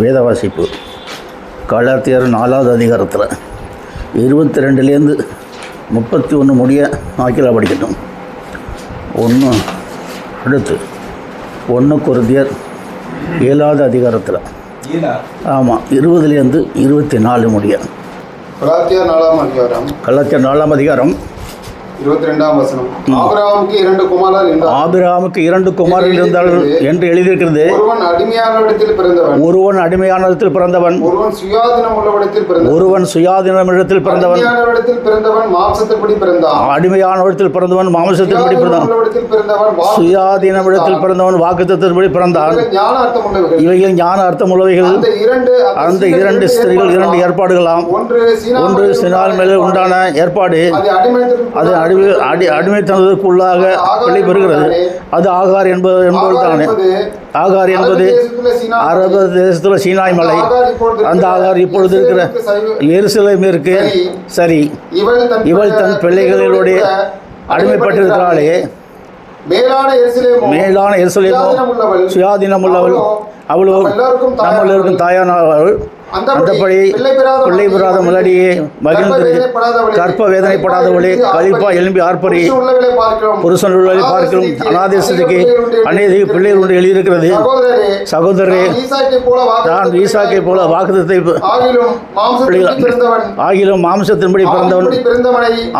வேத வாசிப்பு கலாத்தியர் 4வது அதிகாரத்தில் 22லேருந்து 31 முடிய ஆக்கிலா படிக்கட்டும். அடுத்து 1 கொரிந்தியர் 7வது அதிகாரத்தில் ஆமாம் 20லேருந்து 24 முடிய. கலாத்தியர் 4ஆம் அதிகாரம். கலாத்தியர் 4ஆம் அதிகாரம் 22ஆம் வசனம். ஆபிரகாமுக்கு 2 குமாரர் இருந்தார்கள். ஆபிரகாமுக்கு 2 குமாரர்கள் இருந்தார்கள் என்று எழுதியிருக்கிறது. ஒருவன் அடிமையானவரிடத்தில் பிறந்தவன். ஒருவன் அடிமையானவரிடத்தில் பிறந்தவன். ஒருவன் சுயாதீனம் உள்ளவரிடத்தில் பிறந்தவன். ஒருவன் சுயாதீனமிடத்தில் பிறந்தவன். அடிமையானவரிடத்தில் பிறந்தவன் மாம்சத்தின்படி பிறந்தான். அடிமையானவரிடத்தில் பிறந்தவன் மாம்சத்தின்படி பிறந்தான். சுயாதீனமிடத்தில் பிறந்தவன் வாக்குத்தத்தத்தின்படி பிறந்தான். இவைகள் ஞான அர்த்தம் உள்ளவைகள். அந்த 2 ஸ்திரீகள் 2 ஏற்பாடுகளாம். ஒன்று சினால் மேலே உண்டான ஏற்பாடு, அது அடிமைத்தனத்திற்குள்ளாக வெளிப்பெறுகிறது. அது ஆகார் என்பது தானே. ஆகார் என்பது அரபு தேசத்தில் சீனாய் மலை. அந்த ஆகார் இப்பொழுது இருக்கிற எருசலேமிற்கு சரி. இவள் தன் பிள்ளைகளுடைய அடிமைப்பட்டிருக்கிறாளே. மேலான எருசலேமோ சுயாதீனம் உள்ளவள். அவளோ நம்ம இருக்கும் தாயானவள். அந்தபடி பிள்ளை பெறாத முன்னாடியே மகிழ்ந்து கற்ப வேதனைப்படாதவளே கழிப்பா எழும்பி ஆர்ப்பரி புருஷன் உள்ளவரை பார்க்கிறோம். அனாதேசத்துக்கு அநேக பிள்ளைகள் ஒன்று எழுதியிருக்கிறது. சகோதரரே, நான் ஈசாக்கை போல வாக்குத்தத்தை ஆகிலும் மாம்சத்தின்படி பிறந்தவன்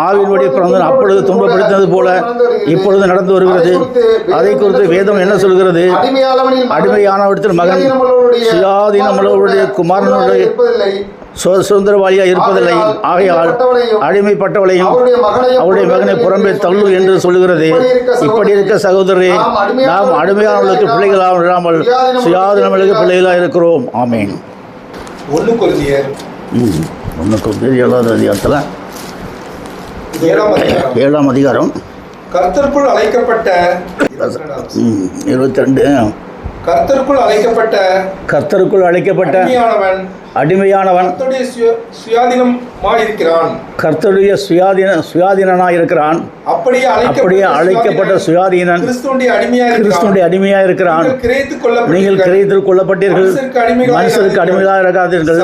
ஆவின்படி பிறந்தவன் அப்பொழுது துன்பப்படுத்தினது போல இப்பொழுது நடந்து வருகிறது. அதை குறித்து வேதம் என்ன சொல்கிறது? அடிமையானவற்றில் மகன் சுயாதீனம் உள்ளவருடைய குமாரன் சுதந்திரவாளியாக இருப்பதில்லை. ஆகையால் அடிமைப்பட்டவளையும் அவருடைய மகனை புறம்பே தள்ளு என்று சொல்லுகிறது. இப்படி இருக்க சகோதரரே, நாம் அடிமையானவர்களுக்கு பிள்ளைகளாக இல்லாமல் சுயாதீனங்களுக்கு பிள்ளைகளாக இருக்கிறோம். ஆமேன். 1 கொரிந்தியர் 7வது அதிகாரத்தில் 7ஆம் அதிகாரம் கர்த்தருக்குள் அழைக்கப்பட்ட 22 கர்த்தருக்குள் அழைக்கப்பட்ட அடிமையானவன் கர்த்தருடைய சுயாதீனனாய் இருக்கிறான். அப்படியே அழைக்கப்பட்ட சுயாதீனன் கிறிஸ்துவுடைய அடிமையாக இருக்கிறான். நீங்கள் கிரயத்தில் கொள்ளப்பட்டீர்கள், மனுஷருக்கு அடிமையாக இருக்காதீர்கள்.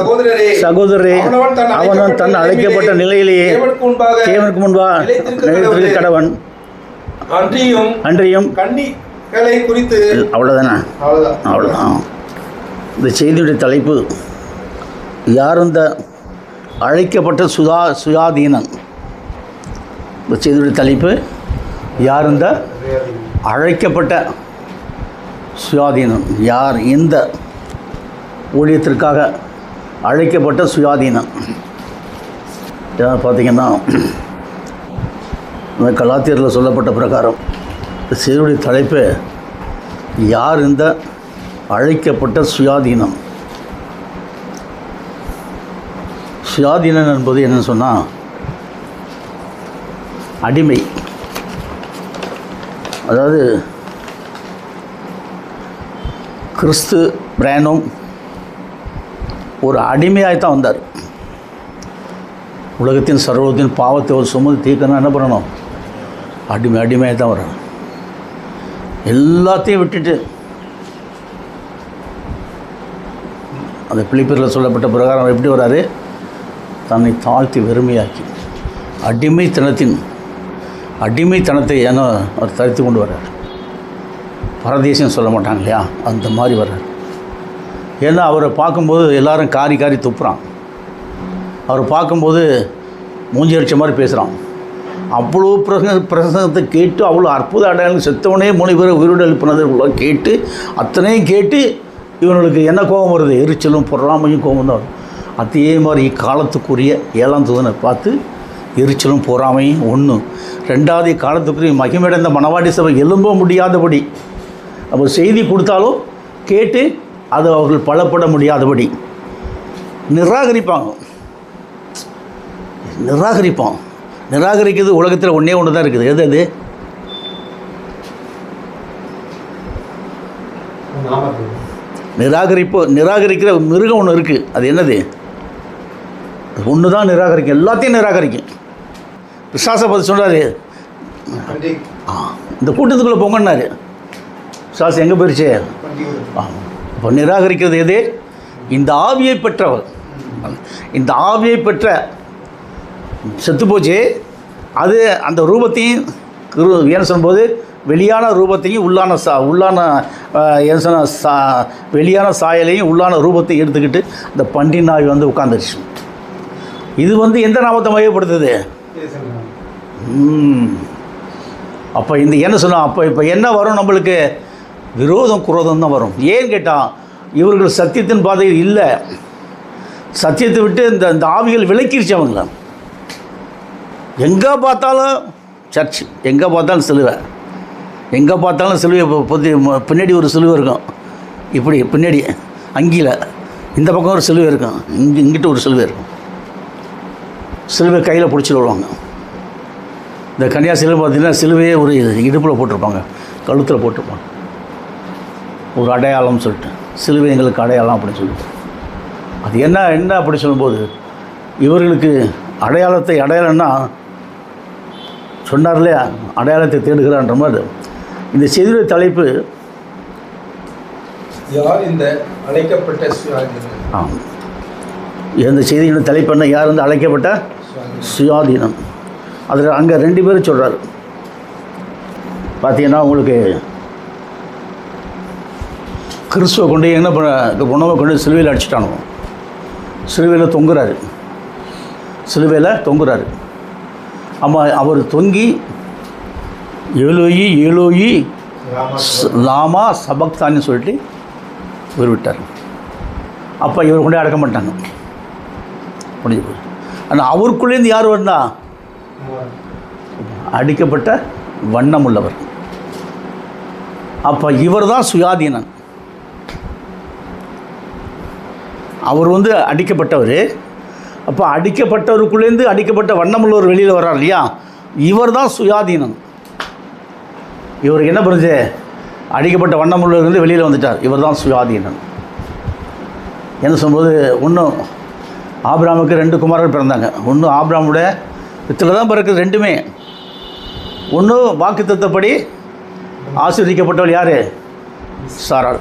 சகோதரரே, அவன் தன் அழைக்கப்பட்ட நிலையிலேயே தேவனுக்கு முன்பாக நிலைத்திருக்க கடவன். அன்றியும் குறித்து அவ்வளோதானே? அவ்வளோதான். இந்த செய்தியுடைய தலைப்பு, யார் இந்த அழைக்கப்பட்ட சுயாதீனன்? இந்த செய்தியுடைய தலைப்பு, யார் இந்த அழைக்கப்பட்ட சுயாதீனன்? யார் இந்த ஊழியத்திற்காக அழைக்கப்பட்ட சுயாதீனன்? பார்த்தீங்கன்னா, இந்த கலாத்தியரில் சொல்லப்பட்ட பிரகாரம் செய்தியுடைய தலைப்பு, யார் இந்த அழைக்கப்பட்ட சுயாதீனம்? சுயாதீனன் என்பது என்னன்னு சொன்னால், அடிமை. அதாவது கிறிஸ்து பிரானும் ஒரு அடிமையாகத்தான் வந்தார். உலகத்தின் சர்வத்தின் பாவத்தை ஒரு சுமந்து தீர்க்கணும். என்ன பண்ணணும்? அடிமையாக தான் வரணும். எல்லாத்தையும் விட்டுட்டு, அந்த பிலிப்பியரில் சொல்லப்பட்ட பிரகாரம் எப்படி வராரு? தன்னை தாழ்த்தி வெறுமையாக்கி அடிமைத்தனத்தை ஏன்னா அவர் தரித்து கொண்டு வர்றார். பரதேசம் சொல்ல மாட்டாங்க இல்லையா, அந்த மாதிரி வர்றார். ஏன்னா அவரை பார்க்கும்போது எல்லாரும் காரி துப்புறான். அவரை பார்க்கும்போது மூஞ்சி அடித்த மாதிரி பேசுகிறான். அவ்வளோ பிரசங்கத்தை கேட்டு, அவ்வளோ அற்புத அடையாளம், செத்தவனே 3 பேரை உயிரோடு எழுப்பினதுக்குள்ள கேட்டு, அத்தனையும் கேட்டு இவனுக்கு என்ன கோபம் வருது? எரிச்சலும் பொறாமையும் கோபம் தான் வரும். அதே மாதிரி இக்காலத்துக்குரிய 7ஆம் தூதனை பார்த்து எரிச்சலும் பொறாமையும் 1. 2வது காலத்துக்குரிய மகிமையடைந்த மணவாட்டி சபை எழும்ப முடியாதபடி, அப்போ செய்தி கொடுத்தாலும் கேட்டு அது அவர்கள் பலப்பட முடியாதபடி நிராகரிக்கிறது. உலகத்தில் ஒன்றே ஒன்று தான் இருக்குது. எது? நிராகரிக்கிற மிருகம் ஒன்று இருக்குது. அது என்னது? ஒன்று தான் நிராகரிக்கும், எல்லாத்தையும் நிராகரிக்கும். பிசாசை பற்றி சொல்கிறாரு, இந்த கூட்டத்துக்குள்ளே போங்கன்னாரு. பிசாசு எங்கே போயிடுச்சு? இப்போ நிராகரிக்கிறது எது? இந்த ஆவியை பெற்றவர், இந்த ஆவியை பெற்ற செத்து போச்சு. அது அந்த ரூபத்தையும் ஏன்னு சொல்லும்போது வெளியான ரூபத்தையும் உள்ளான என்ன சொன்ன வெளியான சாயலையும் உள்ளான ரூபத்தையும் எடுத்துக்கிட்டு இந்த பண்டின் ஆவி வந்து உட்காந்துருச்சு. இது வந்து எந்த நாமத்தை மையப்படுத்துது? அப்போ இந்த என்ன சொன்னால் அப்போ இப்போ என்ன வரும்? நம்மளுக்கு விரோதம் குரோதம் தான் வரும். ஏன்னு கேட்டால் இவர்கள் சத்தியத்தின் பாதையில் இல்லை. சத்தியத்தை விட்டு இந்த ஆவிகள் விலக்கிருச்சு அவங்கள. எங்கே பார்த்தாலும் சர்ச், எங்கே பார்த்தாலும் சிலுவை, எங்கே பார்த்தாலும் சிலுவை. பின்னாடி ஒரு சிலுவை இருக்கும், இப்படி பின்னாடி அங்கியில் இந்த பக்கம் ஒரு சிலுவை இருக்கும், இங்கிட்ட ஒரு சிலுவை இருக்கும். சிலுவை கையில் பிடிச்சிட்டு வருவாங்க. இந்த கன்னியாசியில் பார்த்திங்கன்னா சிலுவையே ஒரு இடுப்பில் போட்டிருப்பாங்க, கழுத்தில் போட்டிருப்பாங்க. ஒரு அடையாளம்னு சொல்லிட்டு சிலுவை எங்களுக்கு அடையாளம் அப்படின்னு சொல்லிட்டு அது என்ன அப்படி சொல்லும்போது இவர்களுக்கு அடையாளம்னா சொன்னார் இல்லையா, அடையாளத்தை தேடுகிறான்ற மாதிரி. இந்த செய்தியுடைய தலைப்பு யார் இந்த அழைக்கப்பட்ட சுயாதீனம்? இந்த செய்தியின் தலைப்பு என்ன? யார் வந்து அழைக்கப்பட்ட சுயாதீனம். அதில் அங்கே 2 பேரும் சொல்கிறார். பார்த்தீங்கன்னா உங்களுக்கு கிறிஸ்துவை கொண்டு என்ன உணவை கொண்டு சிலுவையில் அடிச்சுட்டானோ, சிலுவையில் தொங்குறாரு. ஆமாம், அவர் தொங்கி ஏலோயி ஏலோயி லாமா சபக்தான்னு சொல்லிட்டு இவர் விட்டார். அப்போ இவர் கொண்டே அடக்க மாட்டாங்க, முடிஞ்சு போய். ஆனால் அவருக்குள்ளேருந்து யார் வந்தா? அடிக்கப்பட்ட வண்ணம் உள்ளவர். அப்போ இவர் தான் சுயாதீனன். அவர் வந்து அடிக்கப்பட்டவர். அப்போ அடிக்கப்பட்டவருக்குள்ளேருந்து அடிக்கப்பட்ட வண்ணமுள்ளவர் வெளியில் வர்றார் இல்லையா, இவர் தான் சுயாதீனன். இவருக்கு என்ன புரிஞ்சு? அடிக்கப்பட்ட வண்ணமுள்ளவர்லேருந்து வெளியில் வந்துட்டார். இவர் தான் சுயாதீனன். என்ன சொல்லும்போது ஒன்றும் ஆபிரகாமுக்கு 2 குமாரர்கள் பிறந்தாங்க. ஒன்று ஆபிரகாமுடைய வித்தில் தான் பிறக்குது ரெண்டுமே. ஒன்று வாக்குத்தத்தப்படி ஆசீர்வதிக்கப்பட்டவள் யார்? சாராள்.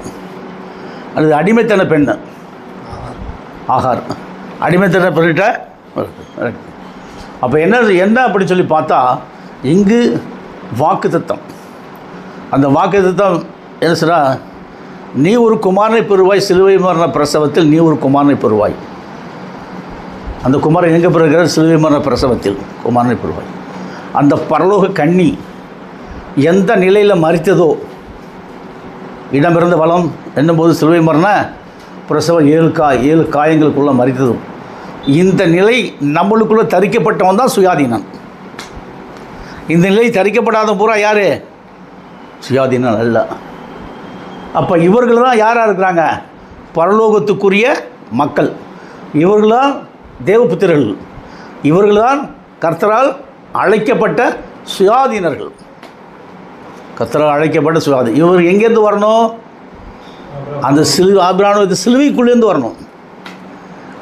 அது அடிமைத்தன பெண் ஆகார். அடிமைத்தன பெண்ணிட்ட. அப்போ என்ன அப்படி சொல்லி பார்த்தா இங்கு வாக்குத்தத்தம். அந்த வாக்குத்தத்தம் என்ன சொல்றா? நீ ஒரு குமாரனை பெறுவாய், சிலுவை மரண பிரசவத்தில் நீ ஒரு குமாரனை பெறுவாய். அந்த குமாரன் எங்கே பிறகுற? சிலுவை மரண பிரசவத்தில் குமாரனை பெறுவாய். அந்த பரலோக கன்னி எந்த நிலையில் மரித்ததோ, இடமிருந்த வளம் என்னும்போது சிலுவை மரண பிரசவம் 7 காயங்களுக்குள்ளே மரித்ததும், இந்த நிலை நம்மளுக்குள்ளே தரிக்கப்பட்டவன் தான் சுயாதீனன். இந்த நிலை தரிக்கப்படாத பூரா யார்? சுயாதீனன் அல்ல. அப்போ இவர்கள் தான் யாராக இருக்கிறாங்க? பரலோகத்துக்குரிய மக்கள். இவர்கள்தான் தேவபுத்திரர்கள். இவர்கள்தான் கர்த்தரால் அழைக்கப்பட்ட சுயாதீனர்கள். கர்த்தரால் அழைக்கப்பட்ட சுயாதீனம். இவர் எங்கேருந்து வரணும்? அந்த ஆபிரகாமுடைய சிலுவைக்குள்ளேருந்து வரணும்.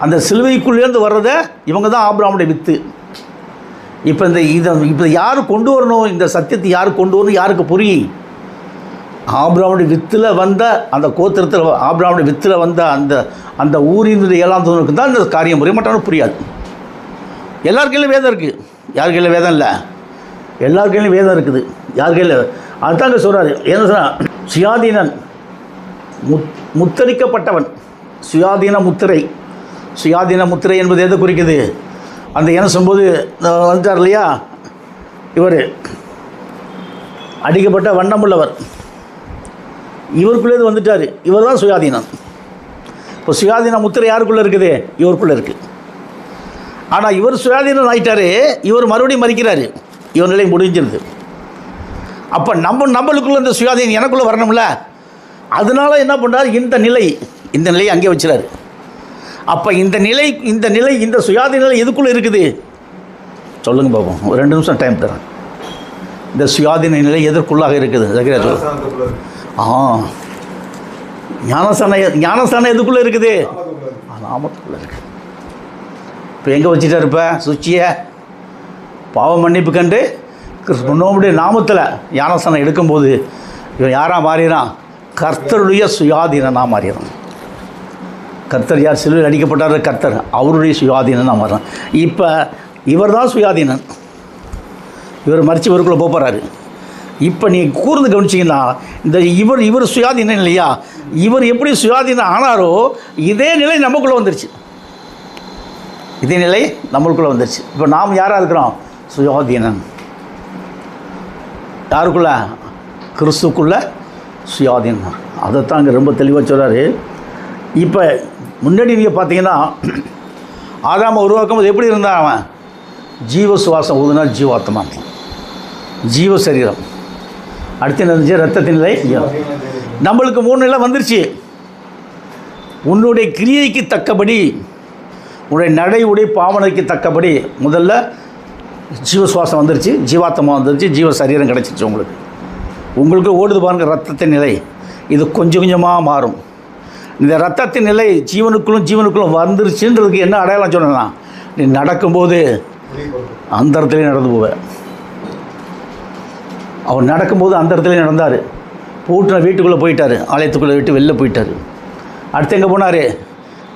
அந்த சிலுவைக்குள்ளேருந்து வர்றதை இவங்க தான் ஆபிரகாமுடைய வித்து. இப்போ யார் கொண்டு வரணும்? இந்த சத்தியத்தை யார் கொண்டு வரணும்? யாருக்கு புரியும்? ஆபிரகாமுடைய வித்தில் வந்த அந்த கோத்திரத்தில், ஆபிரகாமுடைய வித்தில் வந்த அந்த ஊரினுடைய 7ஆம் தூதனுக்கு தான் இந்த காரியம் புரியும். மற்றவனுக்கு புரியாது. எல்லார் கையிலும் வேதம் இருக்குது. யார் கையில் வேதம் இல்லை? எல்லார் கையிலும் வேதம் இருக்குது. யார் கையில்? அதுதாங்க சொல்கிறாரு. என்ன சொன்னால், சுயாதீனன், முத்தரிக்கப்பட்டவன், சுயாதீன முத்திரை. சுயாதீன முத்திரை என்பது எதை குறிக்குது? அந்த என்ன சொல்லும்போது வந்துட்டார் இல்லையா, இவர் அடிக்கப்பட்ட வண்ணமுள்ளவர், இவருக்குள்ளேருந்து வந்துட்டார். இவர் தான் சுயாதீனம். இப்போ சுயாதீன முத்திரை யாருக்குள்ளே இருக்குது? இவருக்குள்ளே இருக்குது. ஆனால் இவர் சுயாதீனம் ஆகிட்டார். இவர் மறுபடியும் மறிக்கிறாரு. இவர் நிலை முடிஞ்சிருது. அப்போ நம்மளுக்குள்ளே இந்த சுயாதீனம் எனக்குள்ளே வரணும்ல. அதனால என்ன பண்ணுறாரு? இந்த நிலையை அங்கே வச்சுறாரு. அப்போ இந்த நிலை இந்த சுயாதீன நிலை எதுக்குள்ளே இருக்குது? சொல்லுங்கள் பார்ப்போம். ஒரு 2 நிமிஷம் டைம் தரேன். இந்த சுயாதீன நிலை எதற்குள்ளாக இருக்குது? ஞானஸ்தானம் எதுக்குள்ளே இருக்குது? நாமத்துக்குள்ளே இருக்குது. இப்போ எங்கே வச்சுட்டார்? இப்போ சுச்சியை பாவ மன்னிப்பு கண்டு கிறிஸ்துவனுடைய நாமத்தில் ஞானஸ்தானம் எடுக்கும்போது இவன் யாராக மாறினான்? கர்த்தருடைய சுயாதீனனாக மாறினான். கர்த்தர் யார்? சிலுவையில் அடிக்கப்பட்டார் கர்த்தர், அவருடைய சுயாதீனம் நான் வர்றேன். இப்போ இவர் தான் சுயாதீனன். இவர் மறித்து இவருக்குள்ளே போகிறாரு. இப்போ நீ கூர்ந்து கவனிச்சிங்கன்னா இந்த இவர் சுயாதீனம் இல்லையா, இவர் எப்படி சுயாதீனம் ஆனாரோ இதே நிலை நமக்குள்ளே வந்துருச்சு. இதே நிலை நம்மளுக்குள்ளே வந்துருச்சு. இப்போ நாம் யாராக இருக்கிறோம்? சுயாதீனன். யாருக்குள்ள? கிறிஸ்துக்குள்ள சுயாதீனம். அதைத்தான் இங்கே ரொம்ப தெளிவாக சொல்கிறாரு. இப்போ முன்னாடி நீங்கள் பார்த்தீங்கன்னா ஆதாம உருவாக்கும் போது எப்படி இருந்தான் அவன்? ஜீவ சுவாசம் ஊதுனா ஜீவாத்மா, ஜீவ சரீரம். அடுத்து என்ன இருந்துச்சு? ரத்தத்தின் நிலை. நம்மளுக்கு 3 நிலை வந்துருச்சு. உன்னுடைய கிரியைக்கு தக்கபடி, உன்னுடைய நடை உடைய பாவனைக்கு தக்கபடி முதல்ல ஜீவ சுவாசம் வந்துருச்சு, ஜீவாத்மா வந்துருச்சு, ஜீவ சரீரம் கிடச்சிச்சு. உங்களுக்கு ஓடுது பாருங்கள் ரத்தத்தின் நிலை. இது கொஞ்சம் கொஞ்சமாக மாறும். இந்த ரத்தத்தின் நிலை ஜீவனுக்குள்ளும் வந்துருச்சுன்றதுக்கு என்ன அடையாளம் சொன்னா, நீ நடக்கும்போது அந்த இடத்துலேயே நடந்து போவேன். அவர் நடக்கும்போது அந்த இடத்துலேயே நடந்தார். பூட்டின வீட்டுக்குள்ளே போயிட்டார், ஆலயத்துக்குள்ளே விட்டு வெளில போயிட்டார். அடுத்து எங்கே போனார்?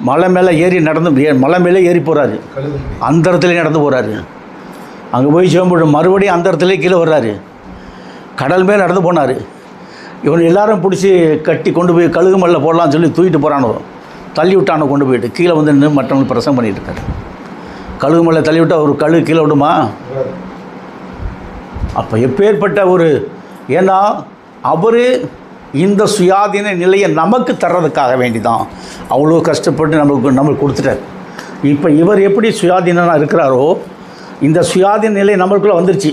மலை மேலே ஏறி போகிறாரு. அந்த இடத்துலேயே நடந்து போகிறாரு. அங்கே போய் சிவம்பு மறுபடியும் அந்த இடத்துலேயே கீழே வர்றாரு. கடல் மேலே நடந்து போனார். இவன் எல்லாரும் பிடிச்சி கட்டி கொண்டு போய் கழுகு மல்ல போடலான்னு சொல்லி தூக்கிட்டு போகிறானோ, தள்ளி விட்டானோ கொண்டு போயிட்டு கீழே வந்து நின்று மற்றவங்களுக்கு பிரசங்கம் பண்ணிகிட்டு இருக்காரு. கழுகு மல்ல தள்ளி விட்டால் ஒரு கழுகு கீழே விடுமா? அப்போ எப்பேற்பட்ட ஒரு, ஏன்னா அவர் இந்த சுயாதீன நிலையை நமக்கு தர்றதுக்காக வேண்டி தான் அவ்வளோ கஷ்டப்பட்டு நம்மளுக்கு கொடுத்துட்டார். இப்போ இவர் எப்படி சுயாதீனனாக இருக்கிறாரோ இந்த சுயாதீன நிலை நம்மளுக்குள்ளே வந்துருச்சு.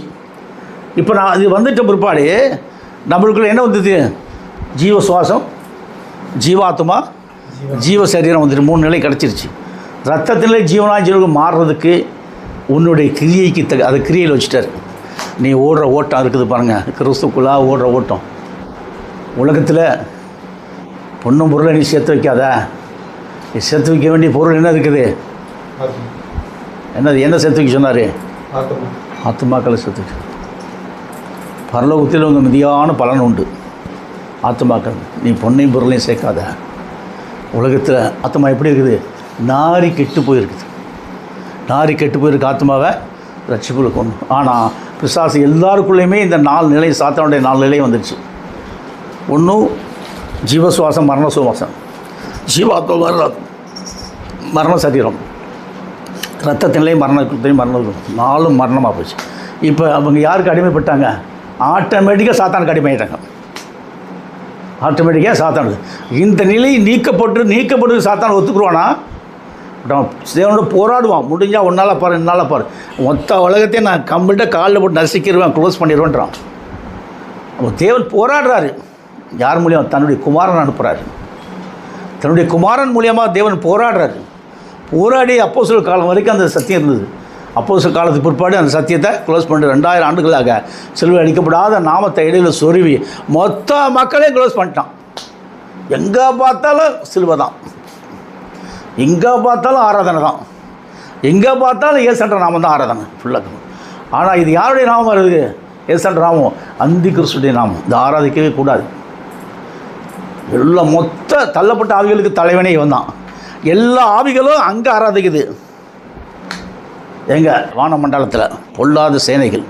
இப்போ நான் இது வந்துட்ட பிற்பாடு நம்மளுக்குள்ள என்ன வந்தது? ஜீவ சுவாசம், ஜீவாத்மா, ஜீவ சரீரம் வந்துட்டு 3 நிலை கிடச்சிருச்சு. ரத்தத்திலே ஜீவனாக மாறுறதுக்கு உன்னுடைய கிரியைக்கு அதை கிரியையில் வச்சுட்டார். நீ ஓடுற ஓட்டம் இருக்குது பாருங்கள், கிறிஸ்துக்குள்ளாக ஓடுற ஓட்டம். உலகத்தில் பொண்ணும் பொருளை நீ சேர்த்து வைக்காத. நீ சேர்த்து வைக்க வேண்டிய பொருள் என்ன இருக்குது? என்ன சேர்த்து வைக்க சொன்னார்? ஆத்துமாக்களை சேர்த்து வைக்க. பரலோகத்தில் உங்கள் மிதியான பலன் உண்டு. ஆத்துமாக்கள், நீ பொன்னையும் பொருளையும் சேர்க்காத. உலகத்தில் ஆத்மா எப்படி இருக்குது? நாரி கெட்டு போயிருக்குது. நாரி கெட்டு போயிருக்கு ஆத்மாவை ரட்சிப்புல கொண்டு. ஆனால் பிசாசு எல்லாருக்குள்ளேயுமே இந்த 4 நிலை, சாத்தானுடைய 4 நிலையும் வந்துடுச்சு. ஒன்றும் ஜீவசுவாசம், மரண சுவாசம், ஜீவாத்மா மரண சரீரம், ரத்தத்திலே மரணத்தையும் 4 மரணமாக போச்சு. இப்போ அவங்க யாருக்கு அடிமைப்பட்டாங்க? ஆட்டோமேட்டிக்காக சாத்தானுக்கு அடிமையாயிட்டாங்க. ஆட்டோமேட்டிக்காக சாத்தானுக்கு இந்த நிலை நீக்கப்பட்டு சாத்தான் ஒத்துக்குருவானா? தேவனோட போராடுவான். முடிஞ்சால் ஒன்றால் பாரு, என்னால் பாரு, மொத்த உலகத்தையும் நான் கம்ப்ளீட்டாக காலில் போட்டு நசுக்கிடுவேன், க்ளோஸ் பண்ணிடுவேன்றான். அப்போ தேவன் போராடுறாரு. யார் மூலியமாக? தன்னுடைய குமாரன் அனுப்புகிறாரு. தன்னுடைய குமாரன் மூலியமாக தேவன் போராடுறாரு. போராடி அப்போஸ்தலர் காலம் வரைக்கும் அந்த சத்தியம் இருந்தது. அப்போஸ்தலர் காலத்துக்கு பிற்பாடு அந்த சத்தியத்தை க்ளோஸ் பண்ணிட்டு 2000 ஆண்டுகளாக சிலுவை அடிக்கப்படாத நாமத்தை இடையில் சொருவி மொத்த மக்களையும் க்ளோஸ் பண்ணிட்டான். எங்கே பார்த்தாலும் சிலுவை தான், எங்கே பார்த்தாலும் ஆராதனை தான், எங்கே பார்த்தாலும் ஏசன்ற நாமம் தான் ஆராதனை ஃபுல்லாக. ஆனால் இது யாருடைய நாமம் இருக்குது? ஏசன்ற நாமம் அந்தி கிறிஸ்துடைய நாமம். இது ஆராதிக்கவே கூடாது. எல்லாம் மொத்த தள்ளப்பட்ட ஆவிகளுக்கு தலைவனே இவன் தான். எல்லா ஆவிகளும் அங்கே ஆராதிக்குது. எங்கள் வானமண்டலத்தில் பொல்லாத சேனைகள்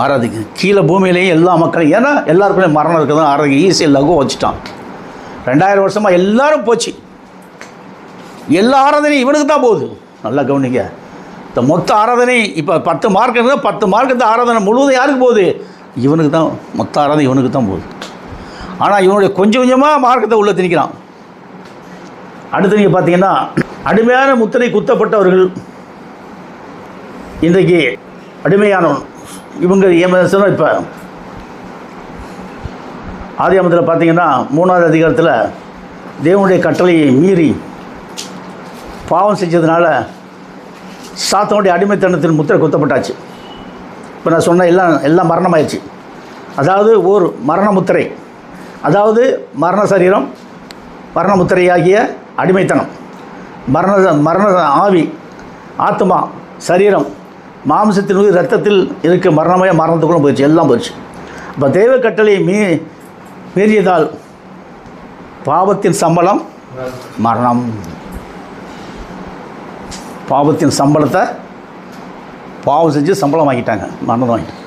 ஆராதிக்குது. கீழே பூமியிலேயும் எல்லா மக்களையும், ஏன்னா எல்லாருக்குமே மரணம் இருக்குதான் ஆராதிக்க ஈஸியாக லகு வச்சுட்டான். 2000 வருஷமாக எல்லாரும் போச்சு. எல்லா ஆராதனையும் இவனுக்கு தான் போகுது. நல்லா கவனிங்க. இந்த மொத்த ஆராதனை இப்போ 10 மார்க் இருந்தால் 10 மார்க் இந்த ஆராதனை முழுவதும் யாருக்கு போகுது? இவனுக்கு தான். மொத்த ஆராதனை இவனுக்கு தான் போகுது. ஆனால் இவனுடைய கொஞ்சம் கொஞ்சமாக மார்க்கத்தை உள்ளே திணிக்கிறான். அடுத்து நீங்கள் பார்த்தீங்கன்னா அடிமையான முத்திரை குத்தப்பட்டவர்கள் இன்றைக்கு அடிமையானவன் இவங்க சொன்னால் இப்போ ஆதியாகமத்தில் பார்த்தீங்கன்னா 3வது அதிகாரத்தில் தேவனுடைய கட்டளையை மீறி பாவம் செஞ்சதுனால சாத்தானுடைய அடிமைத்தனத்தின் முத்திரை குத்தப்பட்டாச்சு. இப்போ நான் சொன்ன எல்லாம் மரணமாயிடுச்சு. அதாவது ஒரு மரண முத்திரை, அதாவது மரண சரீரம், மரண முத்திரையாகிய அடிமைத்தனம், மரண ஆவி, ஆத்மா, சரீரம், மாம்சத்தின் மீது ரத்தத்தில் இருக்க மரணமாக மரணத்துக்குள்ள போயிடுச்சு, எல்லாம் போயிடுச்சு. இப்போ தெய்வ கட்டளையை மீறியதால் பாவத்தின் சம்பளம் மரணம். பாவத்தின் சம்பளத்தை பாவம் செஞ்சு சம்பளம் வாங்கிட்டாங்க, மரணம் வாங்கிட்டாங்க.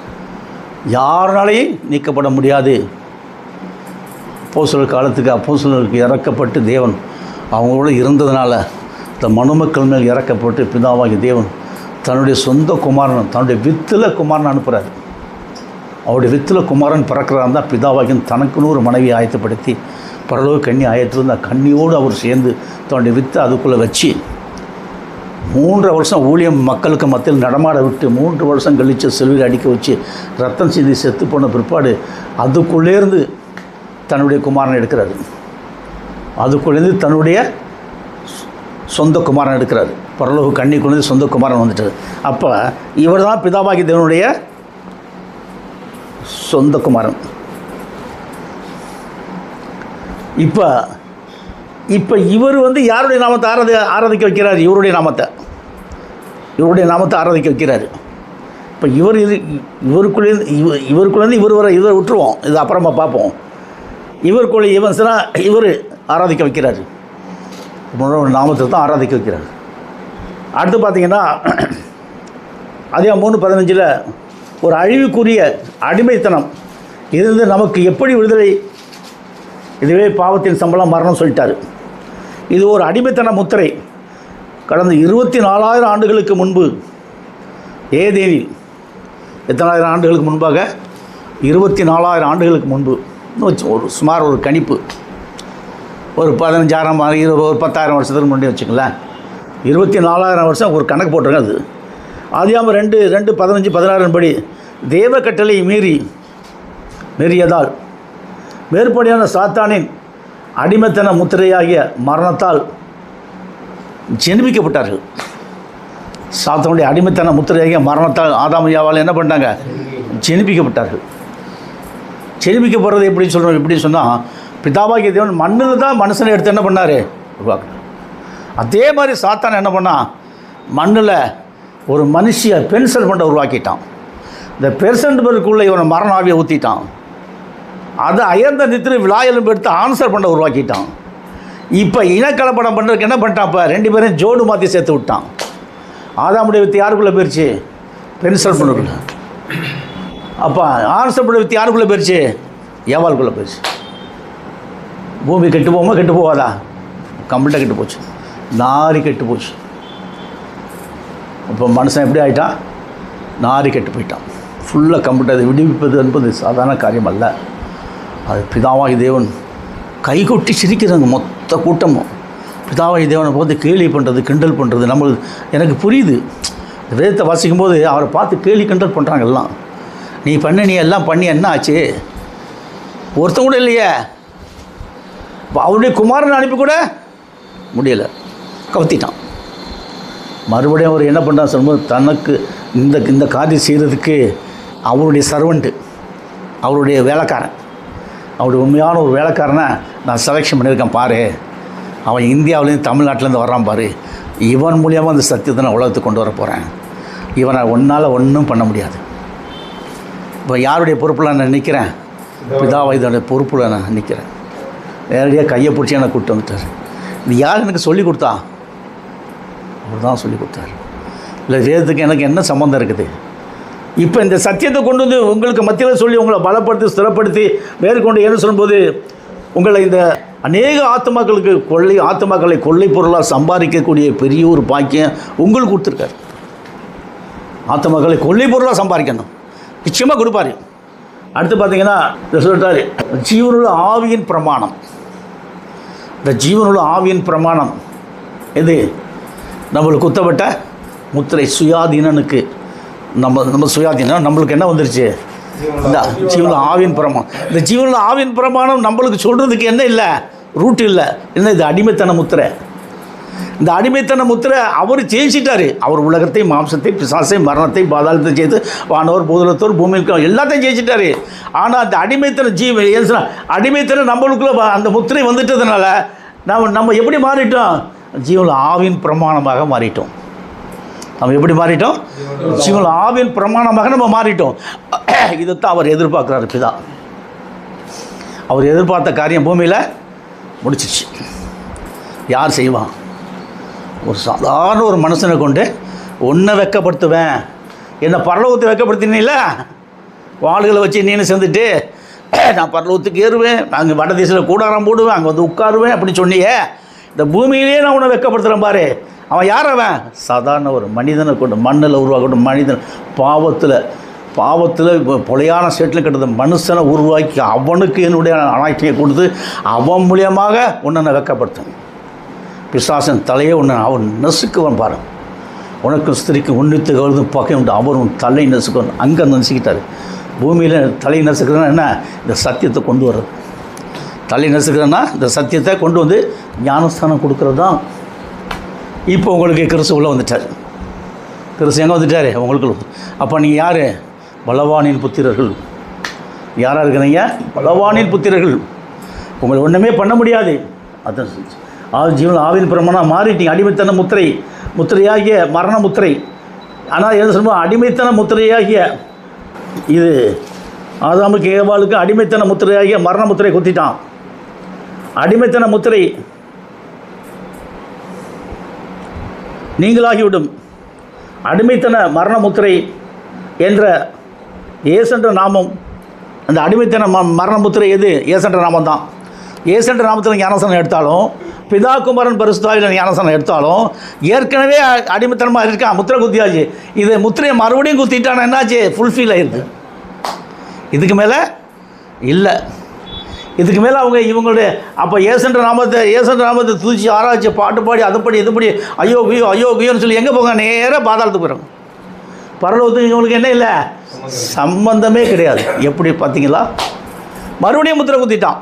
யாருனாலையும் நீக்கப்பட முடியாது. அப்போஸ்தலர் காலத்துக்கு அப்போஸ்தலருக்கு இறக்கப்பட்டு தேவன் அவங்களோட இருந்ததுனால இந்த மனுமக்கள் மேல் இறக்கப்பட்டு பிதாவாகிய தேவன் தன்னுடைய சொந்த குமாரன், தன்னுடைய வித்தில் குமாரன் அனுப்புகிறார். அவருடைய வித்தில் குமாரன் பிறக்கிறான் தான் பிதாவாகிய தனக்குன்னு ஒரு மனைவி ஆயத்தப்படுத்தி பரலோக கண்ணி ஆயத்து அந்த கண்ணியோடு அவர் சேர்ந்து தன்னுடைய வித்தை அதுக்குள்ளே வச்சு 3 வருஷம் ஊழியம் மக்களுக்கு மத்தியில் நடமாட விட்டு 3 வருஷம் கழித்து செல்வியில் அடிக்க வச்சு ரத்தம் சிந்தி செத்து போன பிற்பாடு அதுக்குள்ளேருந்து தன்னுடைய குமாரன் எடுக்கிறாரு. அதுக்குள்ளேருந்து தன்னுடைய சொந்த குமாரன் எடுக்கிறார். பரலோக கண்ணிக்குள்ளேருந்து சொந்த குமாரன் வந்துட்டார். அப்போ இவர் தான் பிதாவாகிய தேவனுடைய சொந்த குமாரன். இப்போ இவர் யாருடைய நாமத்தை ஆராதிக்க வைக்கிறார்? இவருடைய நாமத்தை ஆராதிக்க வைக்கிறார். இப்போ இவருக்குள்ளேருந்து இவர் வர இதை விட்டுருவோம், இது அப்புறமா பார்ப்போம். இவருக்குள்ளே இவர் ஆராதிக்க வைக்கிறார். நாமத்தை தான் ஆராதிக்க வைக்கிறார். அடுத்து பார்த்தீங்கன்னா அதே 3:15 ஒரு அழிவுக்குரிய அடிமைத்தனம் இருந்து நமக்கு எப்படி விடுதலை? இதுவே பாவத்தின் சம்பளம் மரணம் சொல்லிட்டார். இது ஒரு அடிமைத்தன முத்திரை. கடந்த 24,000 ஆண்டுகளுக்கு முன்பு ஏதேனில், எத்தனாயிரம் ஆண்டுகளுக்கு முன்பாக? 24,000 ஆண்டுகளுக்கு முன்பு. ஒரு சுமார் ஒரு கணிப்பு, ஒரு 15,000 ஒரு 10,000 வருஷத்துக்கு முன்னாடி வச்சுங்களேன். 24,000 வருஷம் ஒரு கணக்கு போட்டிருங்க. அது ஆதியாகமம் 2:15-16 படி தேவ கட்டளை மீறியதால் மேற்படியான சாத்தானின் அடிமைத்தன முத்திரையாகிய மரணத்தால் ஜெனிப்பிக்கப்பட்டார்கள். சாத்தானுடைய அடிமைத்தன முத்திரையாகிய மரணத்தால் ஆதாம் ஏவாள் என்ன பண்ணிட்டாங்க? ஜெனிப்பிக்கப்பட்டார்கள். ஜெனிப்பிக்கப்படுறது எப்படி சொல்கிறோம்? எப்படி சொன்னால் பிதாவாகிய தேவன் மண்ணில் தான் மனுஷனை எடுத்து என்ன பண்ணார்? உருவாக்கினார். அதே மாதிரி சாத்தான் என்ன பண்ணான்? மண்ணில் ஒரு மனுஷியை பென்சல் பண்ண உருவாக்கிட்டான். இந்த பெர்சன்ட்பருக்குள்ளே இவனை மரண ஆவியை ஊற்றிட்டான். அதை அயர்ந்த நித்திரை விழாயலும் எடுத்து ஆன்சர் பண்ண உருவாக்கிட்டான். இப்போ இனக்கலப்படம் பண்ணுறதுக்கு என்ன பண்ணிட்டான்? இப்போ 2 பேரையும் ஜோடு மாற்றி சேர்த்து விட்டான். ஆதாமுடைய வித்து யாருக்குள்ளே போயிடுச்சு? பென்சல் பண்ணுக்குள்ள. அப்போ ஆன்சர் பண்ண வித்து யாருக்குள்ளே போயிடுச்சு? ஏவாளுக்குள்ளே போயிடுச்சு. பூமி கெட்டு போகுமா? கெட்டு போவாதா? கம்ப்ளீட்டாக கெட்டு போச்சு, நாரி கெட்டு போச்சு. இப்போ மனுஷன் எப்படி ஆகிட்டான்? நாரி கெட்டு போயிட்டான். ஃபுல்லாக கம்ப்ளீட்டாக. அதை விடுவிப்பது என்பது சாதாரண காரியம் அல்ல. அது பிதாவாகிய தேவன் கைகொட்டி சிரிக்கிறாங்க மொத்த கூட்டமும். பிதாவாகிய தேவனை பார்த்து கேலி பண்ணுறது, கிண்டல் பண்ணுறது. எனக்கு புரியுது. வேதத்தை வாசிக்கும்போது அவரை பார்த்து கேலி கிண்டல் பண்ணுறாங்க எல்லாம். நீ எல்லாம் பண்ணி என்ன ஆச்சு? ஒருத்தன் கூட இல்லையே. அவருடைய குமாரன் அனுப்பி கூட முடியலை, கவுத்திட்டான். மறுபடியும் அவர் என்ன பண்ணுறான்னு சொல்லும்போது தனக்கு இந்த காரியம் செய்கிறதுக்கு அவருடைய சர்வெண்ட்டு, அவருடைய வேலைக்காரன், அவருடைய உண்மையான ஒரு வேலைக்காரனை நான் செலெக்ஷன் பண்ணியிருக்கேன் பாரு. அவன் இந்தியாவிலேருந்து தமிழ்நாட்டிலேருந்து வர்றான் பாரு. இவன் மூலியமாக அந்த சத்தியத்தை நான் உலகத்துக்கு கொண்டு வர போகிறேன். இவனை ஒன்றால் ஒன்றும் பண்ண முடியாது. இப்போ யாருடைய பொறுப்பில் நான் நிற்கிறேன்? பிதாவாகிய பொறுப்பில் நான் நிற்கிறேன். நேரடியாக கையை பிடிச்சி எனக்கு கூப்பிட்டு வந்துட்டார். இது யார் எனக்கு சொல்லிக் கொடுத்தா? அவர் தான் சொல்லிக் கொடுத்தார். இல்லை வேதத்துக்கு எனக்கு என்ன சம்மந்தம் இருக்குது? இப்போ இந்த சத்தியத்தை கொண்டு வந்து உங்களுக்கு மத்தியில் சொல்லி உங்களை பலப்படுத்தி ஸ்திரப்படுத்தி மேற்கொண்டு என்ன சொல்லும்போது உங்களை இந்த அநேக ஆத்துமாக்களை கொள்ளை பொருளாக சம்பாதிக்கக்கூடிய பெரிய ஒரு பாக்கியம் உங்களுக்கு கொடுத்துருக்காரு. ஆத்துமாக்களை கொள்ளை பொருளாக சம்பாதிக்கணும், நிச்சயமாக கொடுப்பாரு. அடுத்து பார்த்தீங்கன்னா இதை சொல்லிட்டாரு, ஜீவனுள்ள ஆவியின் பிரமாணம். இந்த ஜீவனுள்ள ஆவியின் பிரமாணம் எது? நம்மளுக்கு குத்தப்பட்ட முத்திரை. சுயாதீனனுக்கு நம்ம சுயாதீனம் நம்மளுக்கு என்ன வந்துருச்சு? இந்த ஜீவனுள்ள ஆவியின் பிரமாணம். இந்த ஜீவனுள்ள ஆவியின் பிரமாணம் நம்மளுக்கு சொல்கிறதுக்கு என்ன இல்லை? ரூட் இல்லை. என்ன? இது அடிமைத்தன முத்திரை. இந்த அடிமைத்தன முத்திரை அவர் ஜெயிச்சிட்டார். அவர் உலகத்தை, மாம்சத்தை, பிசாசை, மரணத்தை, பாதாளத்தை ஜெயித்து வானோர் பூதலத்தோர் பூமியில் எல்லாத்தையும் ஜெயிச்சிட்டார். ஆனால் அந்த அடிமைத்தன அடிமைத்தனம் நம்மளுக்குள்ள அந்த முத்திரை வந்துட்டதுனால நம்ம எப்படி மாறிட்டோம்? ஜீவனில் ஆவின் பிரமாணமாக மாறிட்டோம். நம்ம எப்படி மாறிட்டோம்? ஜீவனில் ஆவின் பிரமாணமாக நம்ம மாறிட்டோம். இதைத்தான் அவர் எதிர்பார்க்குறாரு பிதா. அவர் எதிர்பார்த்த காரியம் பூமியில் முடிச்சிச்சு. யார் செய்வான்? ஒரு சாதாரண ஒரு மனுஷனை கொண்டு உன்னை வெக்கப்படுத்துவேன், என்னை பரலோகத்தை வெக்கப்படுத்தினீல, வாள்களை வச்சு நீனு சேர்ந்துட்டு நான் பரலோகத்துக்கு ஏறுவேன், அங்கே வட தேசத்தில் கூடாரம் போடுவேன், அங்கே வந்து உட்காருவேன் அப்படின்னு சொன்னியே, இந்த பூமியிலே நான் உன்னை வெக்கப்படுத்துகிறேன் பாரு. அவன் யார்? அவன் சாதாரண ஒரு மனிதனை கொண்டு, மண்ணில் உருவாக்கட்டும் மனிதன், பாவத்தில் பொலையான சேட்டில் கட்டுற மனுஷனை உருவாக்கி அவனுக்கு என்னுடைய ஆட்சியை கொடுத்து அவன் மூலியமாக உன்னை நான் வெக்கப்படுத்தேன். பிசாசன் தலையை அவன் நசுக்குவன் பாரு. உனக்கு ஸ்திரிக்கு உன்னித்து கழுது பகை உண்டு, அவரும் தலை நசுக்கணும். அங்கே நசுக்கிட்டார். பூமியில் தலை நசுக்கிறதுனா என்ன? இந்த சத்தியத்தை கொண்டு வர்றது. தலை நசுக்கிறதுனா இந்த சத்தியத்தை கொண்டு வந்து ஞானஸ்தானம் கொடுக்கறது தான். இப்போ உங்களுக்கு கிறிஸ்து உள்ளே வந்துட்டார். கிறிஸ்து எங்கே வந்துட்டார்? உங்களுக்கு. அப்போ நீங்கள் யார்? பலவானின் புத்திரர்கள். யாராக இருக்கிறீங்க? பலவானின் புத்திரர்கள். உங்களை ஒன்றுமே பண்ண முடியாது. அதான் ஜீவன் ஆவின் பிரமாணம் மாறிட்டீங்க. அடிமைத்தன முத்திரையாகிய மரண முத்திரை. ஆனால் எது சொல்லுவோம்? அடிமைத்தன முத்திரையாகிய இது ஆதாமுக்கு ஏவாளுக்கு அடிமைத்தன முத்திரையாகிய மரண முத்திரை குத்திட்டான். அடிமைத்தன முத்திரை நீங்களாகிவிடும். அடிமைத்தன மரண முத்திரை என்ற ஏசென்ற நாமம், அந்த அடிமைத்தன மரண முத்திரை எது? ஏசென்ற நாமம் தான். ஏசென்ற நாமத்தில் ஞானஸ்தானம் எடுத்தாலும், பிதா குமாரன் பரிசுத்தாவியில் ஞானஸ்தானம் எடுத்தாலும் ஏற்கனவே அடிமைத்தனமாக இருக்கான். முத்திரை குத்தியாச்சு. இது முத்திரையை மறுபடியும் குத்திட்டான். என்னாச்சு? ஃபுல்ஃபில் ஆயிருக்கு. இதுக்கு மேலே இல்லை. இதுக்கு மேலே இவங்களுடைய அப்போ ஏசென்ற நாமத்தை தூச்சி ஆராய்ச்சி பாட்டு பாடி அதுபடி இதுபடி ஐயோ குயோ ஐயோ குயோன்னு சொல்லி எங்கே போங்க? நேராக பாதாளத்துக்கு போயிடும். பரலோகத்துக்கு இவங்களுக்கு என்ன இல்லை? சம்பந்தமே கிடையாது. எப்படி பார்த்தீங்களா? மறுபடியும் முத்திரை குத்திட்டான்.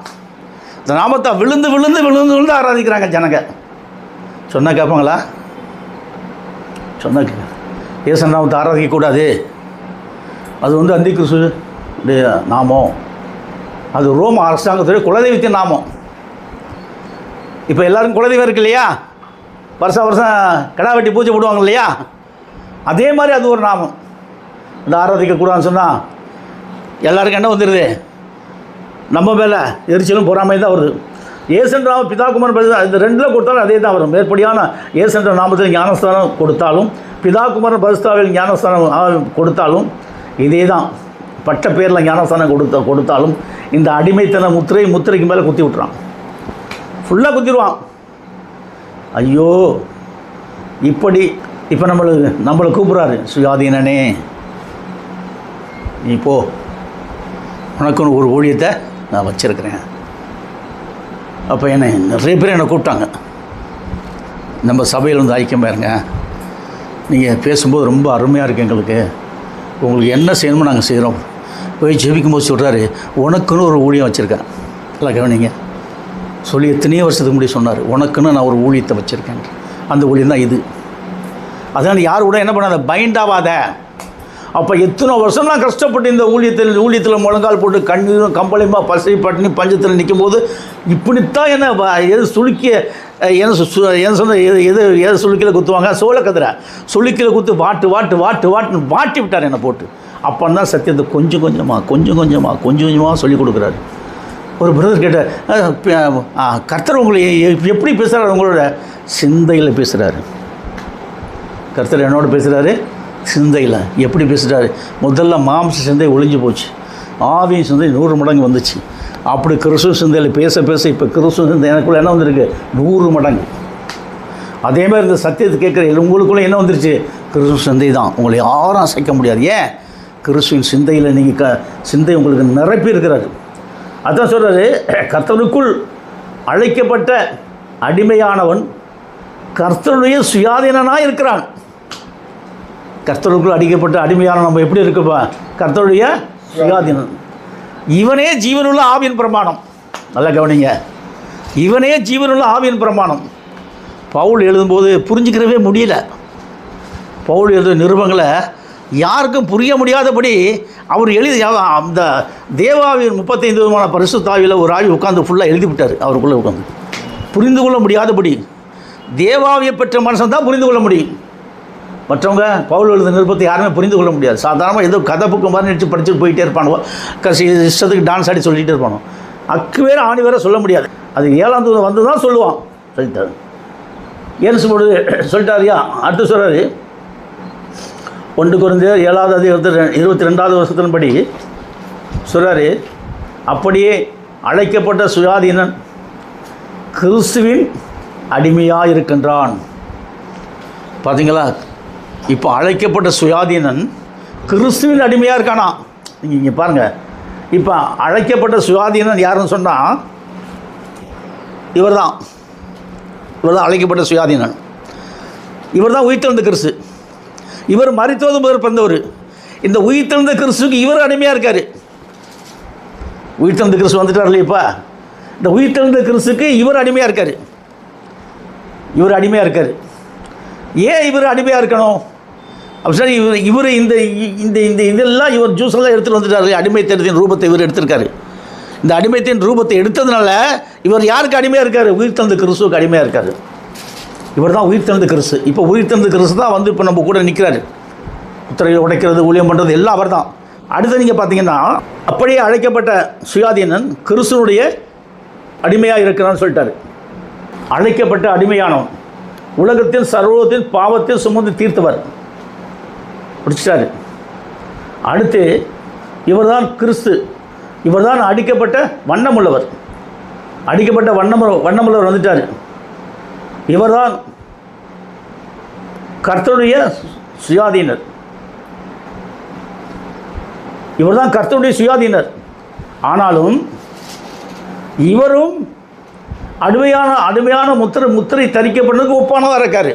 இந்த நாமத்தை விழுந்து விழுந்து விழுந்து விழுந்து ஆராதிக்கிறாங்க ஜனங்க. சொன்னால் கேட்பாங்களா? சொன்னால் ஏசன் நாமத்தை ஆராதிக்கக்கூடாது. அது அந்தி கிறிஸ்துடைய நாமம். அது ரோம அரசாங்கத்துடைய குலதெய்வத்தின் நாமம். இப்போ எல்லாருக்கும் குலதெய்வம் இருக்கு இல்லையா? வருஷம் கிடா வெட்டி பூஜை போடுவாங்க இல்லையா? அதே மாதிரி அது ஒரு நாமம். இந்த ஆராதிக்கக்கூடாதுன்னு சொன்னால் எல்லாருக்கும் என்ன வந்துடுது? நம்ம மேலே எரிச்சலும் பொறாமை தான் வருது. ஏசென்ற நாமம் பிதா குமாரன் பரிசுத்த இந்த ரெண்டில் கொடுத்தாலும் அதே தான் வரும். மேற்படியான ஏசென்ற நாமத்தில் ஞானஸ்தானம் கொடுத்தாலும், பிதா குமாரன் பரிசுத்தாவில் ஞானஸ்தானம் கொடுத்தாலும் இதே தான். பட்ட பேரில் ஞானஸ்தானம் கொடுத்தாலும் இந்த அடிமைத்தன முத்திரைக்கு மேலே குத்தி விட்டுறான். ஃபுல்லாக குத்திடுவான். ஐயோ, இப்போ நம்மளை கூப்பிட்றாரு, சுயாதீனனே நீ போ, உனக்குன்னு ஒரு ஊழியத்தை நான் வச்சுருக்கிறேன். அப்போ நிறைய பேர் என்னை கூப்பிட்டாங்க. நம்ம சபையில் ஐக்கியமாக இருங்க, நீங்கள் பேசும்போது ரொம்ப அருமையாக இருக்குது, எங்களுக்கு உங்களுக்கு என்ன செய்யணுமோ நாங்கள் செய்கிறோம். போய் ஜெபிக்கும்போது சொல்கிறாரு, உனக்குன்னு ஒரு ஊழியம் வச்சுருக்கேன். இல்லை கவனிங்க, சொல்லி எத்தனையோ வருஷத்துக்கு முன்னாடி சொன்னார், உனக்குன்னு நான் ஒரு ஊழியத்தை வச்சுருக்கேன். அந்த ஊழியம் தான் இது. அதனால் யார் கூட என்ன பண்ணாத, பைண்ட் ஆகாத. அப்போ எத்தனை வருஷம் நான் கஷ்டப்பட்டு இந்த ஊழியத்தில் முழங்கால் போட்டு கண்ணீரும் கம்பளையுமா பசி பட்டினி பஞ்சத்தில் நிற்கும் போது இப்படித்தான் என்ன எது சுளுக்கிய என்ன சொன்ன எது சுளுக்கியில் குத்துவாங்க? சோளக்கதிரை சுளுக்கியில் குத்து வாட்டுன்னு வாட்டி விட்டார் என்னை போட்டு. அப்போ தான் சத்தியத்தை கொஞ்சம் கொஞ்சமாக சொல்லிக் கொடுக்குறாரு. ஒரு பிரதர் கேட்ட, கர்த்தர் உங்களை எப்படி பேசுகிறாரு? உங்களோட சிந்தையில் பேசுகிறாரு. கர்த்தர் என்னோட பேசுகிறாரு, சிந்தையில். எப்படி பேசுகிறாரு? முதல்ல மாம்ச சிந்தை ஒழிஞ்சு போச்சு, ஆவியின் சிந்தை 100 மடங்கு வந்துச்சு. அப்படி கிறிஸ்துவ சிந்தையில் பேச இப்போ கிறிஸ்துவ சிந்தை எனக்குள்ளே என்ன வந்திருக்கு? 100 மடங்கு. அதே மாதிரி இந்த சத்தியத்தை கேட்குற உங்களுக்குள்ளே என்ன வந்துருச்சு? கிறிஸ்துவ சிந்தை தான். உங்களை யாரும் அசைக்க முடியாது. ஏன்? கிறிஸ்துவின் சிந்தையில் நீங்கள் சிந்தை உங்களுக்கு நிரப்பி இருக்கிறாரு. அதான் சொல்கிறாரு, கர்த்தருக்குள் அழைக்கப்பட்ட அடிமையானவன் கர்த்தருடைய சுயாதீனனாக இருக்கிறான். கர்த்தருக்குள் அடிக்கப்பட்ட அடிமையான நம்ம எப்படி இருக்குப்பா? கர்த்தருடைய சுயாதீனம். இவனே ஜீவனுள்ள ஆவியின் பிரமாணம். நல்லா கவனிங்க, இவனே ஜீவனுள்ள ஆவியின் பிரமாணம். பவுல் எழுதும்போது புரிஞ்சுக்கிறவே முடியல. பவுல் எழுதும் நிருபங்களை யாருக்கும் புரிய முடியாதபடி அவர் அந்த தேவாவின் 35 விதமான பரிசுத்த ஆவியில் ஒரு ஆவி உட்காந்து ஃபுல்லாக எழுதி விட்டார். அவருக்குள்ளே உட்காந்து புரிந்து கொள்ள முடியாதபடி. தேவாவியை பெற்ற மனுஷன் தான் புரிந்து கொள்ள முடியும். மற்றவங்க பவுல் எழுத நிருபத்தை யாருமே புரிந்து கொள்ள முடியாது. சாதாரணமாக ஏதோ கதை புக்கு மாதிரி நினச்சி படிச்சுட்டு போயிட்டே இருப்பானுவோ, இஷ்டத்துக்கு டான்ஸ் ஆடி சொல்லிகிட்டே இருப்பானோ. அக்கு வேறு ஆணி வேறு சொல்ல முடியாது. அது 7ஆம் தூதன் வந்து தான் சொல்லுவான். சொல்லிட்டாரு. ஏன்னு சொல்லும்போது சொல்லிட்டாரியா, அடுத்து சொல்கிறாரு 1 கொரிந்தியர் 7வது அதிகாரம் 22வது வருஷத்தின்படி சொல்கிறாரு, அப்படியே அழைக்கப்பட்ட சுயாதீனன் கிறிஸ்துவின் அடிமையாக இருக்கின்றான். பார்த்தீங்களா? இப்போ அழைக்கப்பட்ட சுயாதீனன் கிறிஸ்துவின் அடிமையாக இருக்கானா. நீங்கள் இங்கே பாருங்கள், இப்போ அழைக்கப்பட்ட சுயாதீனன் யாருன்னு சொன்னால் இவர் தான் அழைக்கப்பட்ட சுயாதீனன். இவர் தான் உயிர்த்தெழுந்த கிறிஸ்து. இவர் மரித்தோது முதல் பிறந்தவர். இந்த உயிர்த்தெழுந்த கிறிஸ்துக்கு இவர் அடிமையாக இருக்கார். உயிர்த்தெழுந்த கிறிஸ்து வந்துட்டார் இல்லையப்பா, இந்த உயிர்த்தெழுந்த கிறிஸ்துக்கு இவர் அடிமையாக இருக்கார். இவர் அடிமையாக இருக்கார். ஏன் இவர் அடிமையாக இருக்கணும் அப்படி சரி, இவர் இந்த இந்த இந்த இதெல்லாம் இவர் ஜூஸெல்லாம் எடுத்துகிட்டு வந்துட்டார். அடிமைத்தனத்தின் ரூபத்தை இவர் எடுத்திருக்காரு. இந்த அடிமைத்தின் ரூபத்தை எடுத்ததுனால இவர் யாருக்கு அடிமையாக இருக்கார்? உயிர்த்தெழுந்த கிறிஸ்துவுக்கு அடிமையாக இருக்கார். இவர் தான் உயிர்த்தெழுந்த கிறிஸ்து. இப்போ உயிர்த்தெழுந்த கிறிஸ்து தான் வந்து இப்போ நம்ம கூட நிற்கிறாரு. முத்திரையை உடைக்கிறது, ஊழியம் பண்ணுறது எல்லாம் அவர் தான். அடுத்து நீங்கள் பார்த்தீங்கன்னா, அப்படியே அழைக்கப்பட்ட சுயாதீனன் கிறிஸ்துவனுடைய அடிமையாக இருக்கிறான்னு சொல்லிட்டாரு. அழைக்கப்பட்ட அடிமையானவன் உலகத்தில் சர்வத்தின் பாவத்தில் சுமந்து தீர்த்தவர் பிடிச்சிட்டாரு. அடுத்து இவர்தான் கிறிஸ்து. இவர்தான் அடிக்கப்பட்ட வண்ணமுள்ளவர். அடிக்கப்பட்ட வண்ணமுள்ளவர் வந்துட்டார். இவர்தான் கர்த்தருடைய சுயாதீனர். இவர்தான் கர்த்தருடைய சுயாதீனர். ஆனாலும் இவரும் அடிமையான முத்திரை தரிக்கப்பட்டதுக்கு ஒப்பானதாக இருக்கார்.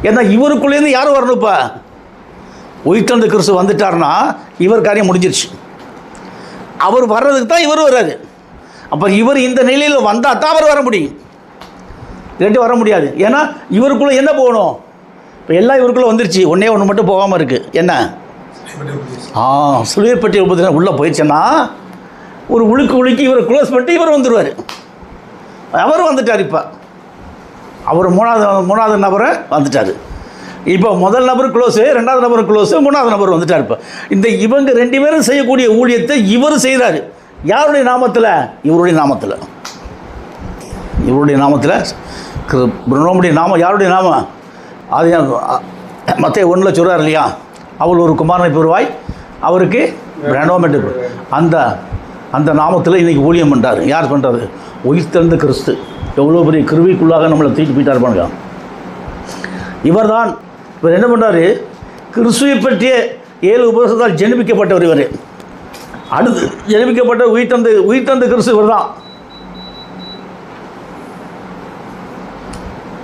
ஏன்னா இவருக்குள்ளேருந்து யார் வரணும்ப்பா? உயிர்த்தெழுந்த கிறிஸ்து வந்துட்டார்னா இவர் காரியம் முடிஞ்சிருச்சு. அவர் வர்றதுக்கு தான் இவர் வர்றாரு. அப்போ இவர் இந்த நிலையில் வந்தால் தான் அவர் வர முடியும், இல்லாட்டி வர முடியாது. ஏன்னா இவருக்குள்ளே என்ன போகணும்? இப்போ எல்லாம் இவருக்குள்ளே வந்துருச்சு. ஒன்று மட்டும் போகாமல் இருக்குது. என்ன? சுழியற்பட்டி உபதேசம் உள்ளே போயிடுச்சுன்னா ஒரு உழுக்கி இவரை க்ளோஸ் பண்ணிட்டு இவர் வந்துடுவார். அவர் வந்துட்டார். இப்போ அவர் மூணாவது நபரை வந்துட்டார். இப்போ முதல் நபர் க்ளோஸு, 2வது நபர் க்ளோஸு, 3வது நபர் வந்துட்டார். இப்போ இவங்க 2 பேரும் செய்யக்கூடிய ஊழியத்தை இவர் செய்கிறார். யாருடைய நாமத்தில்? இவருடைய நாமத்தில். இவருடைய நாமத்தில். பிரம்மனுடைய நாமம் யாருடைய நாமம்? அது மத்தேயு 1 சொல்கிறார் இல்லையா, அவள் ஒரு குமாரனை பெறுவாய், அவருக்கு பிரணவம் என்று அந்த நாமத்தில் இன்றைக்கி ஊழியம் பண்ணுறார். யார் பண்ணுறது? உயிர்த்தெழுந்த கிறிஸ்து. எவ்வளோ பெரிய கிருவிக்குள்ளாக நம்மளை தூக்கி போயிட்டார் பண்ணுங்க. இவர் என்ன பண்ணுறாரு? கிறிஸ்துவை பற்றிய 7 உபதேசத்தால் ஜெனிப்பிக்கப்பட்டவர் இவர். அடுத்து ஜெனிப்பிக்கப்பட்ட உயிர்த்தெழுந்த கிறிஸ்து இவர் தான்.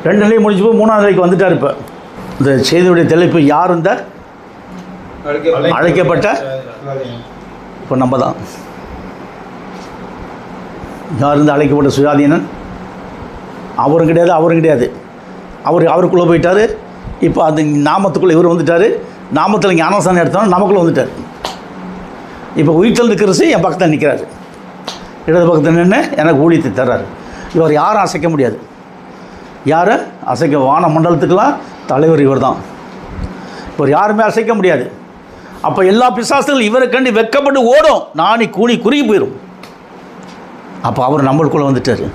2 நிலையை முடிச்சு போய் 3வது நிலைக்கு வந்துட்டார். இப்போ இந்த செய்தியுடைய தலைப்பு யார்? இந்த அழைக்கப்பட்ட. இப்போ நம்ம தான் யார்? இந்த அழைக்கப்பட்ட சுயாதீனன். அவரும் கிடையாது. அவருக்குள்ளே போயிட்டார். இப்போ அந்த நாமத்துக்குள்ளே இவர் வந்துட்டார். நாமத்தில் ஞானஸ்தானம் எடுத்தோன்னா நமக்குள்ளே வந்துட்டார். இப்போ உயிர்த்தெழுந்த கிறிஸ்து என் பக்கத்தில் நிற்கிறாரு. இடது பக்கத்தில் நின்று எனக்கு ஊழியத்தை தர்றாரு. இவர் யாரும் அசைக்க முடியாது. யாரை அசைக்க? வான மண்டலத்துக்கெல்லாம் தலைவர் இவர் தான். இவர் யாருமே அசைக்க முடியாது. அப்போ எல்லா பிசாசுகளும் இவரை கண்டு வெக்கப்பட்டு ஓடும். நாணி கூணி குறுகி போயிடும். அப்போ அவர் நம்மளுக்குள்ளே வந்துட்டார்.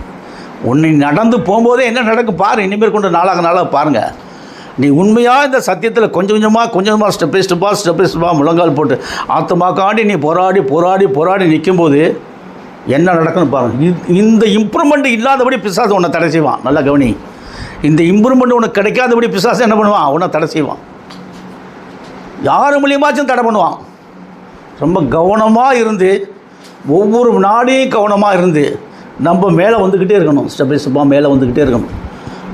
உன்னை நடந்து போகும்போதே என்ன நடக்கும் பாரு. இனிமேல் கொண்டு நாளாக பாருங்கள். நீ உண்மையாக இந்த சத்தியத்தில் கொஞ்சம் கொஞ்சமாக ஸ்டெப் பை ஸ்டெப்பாக முழங்கால் போட்டு ஆத்தமாக்காண்டி நீ போராடி நிற்கும்போது என்ன நடக்குன்னு பாருங்கள். இந்த இம்ப்ரூவ்மெண்ட் இல்லாதபடி பிசாசு உன்னை தடை செய்வான். நல்லா கவனி. இந்த இம்ப்ரூவ்மெண்ட் உனக்கு கிடைக்காதபடி பிசாசு என்ன பண்ணுவான்? உன்னை தடை செய்வான். யார் மூலியமாச்சும் தடை பண்ணுவான். ரொம்ப கவனமாக இருந்து, ஒவ்வொரு நாளையும் கவனமாக இருந்து நம்ம மேலே வந்துக்கிட்டே இருக்கணும். ஸ்டெப் பை ஸ்டெப்பாக மேலே வந்துக்கிட்டே இருக்கணும்.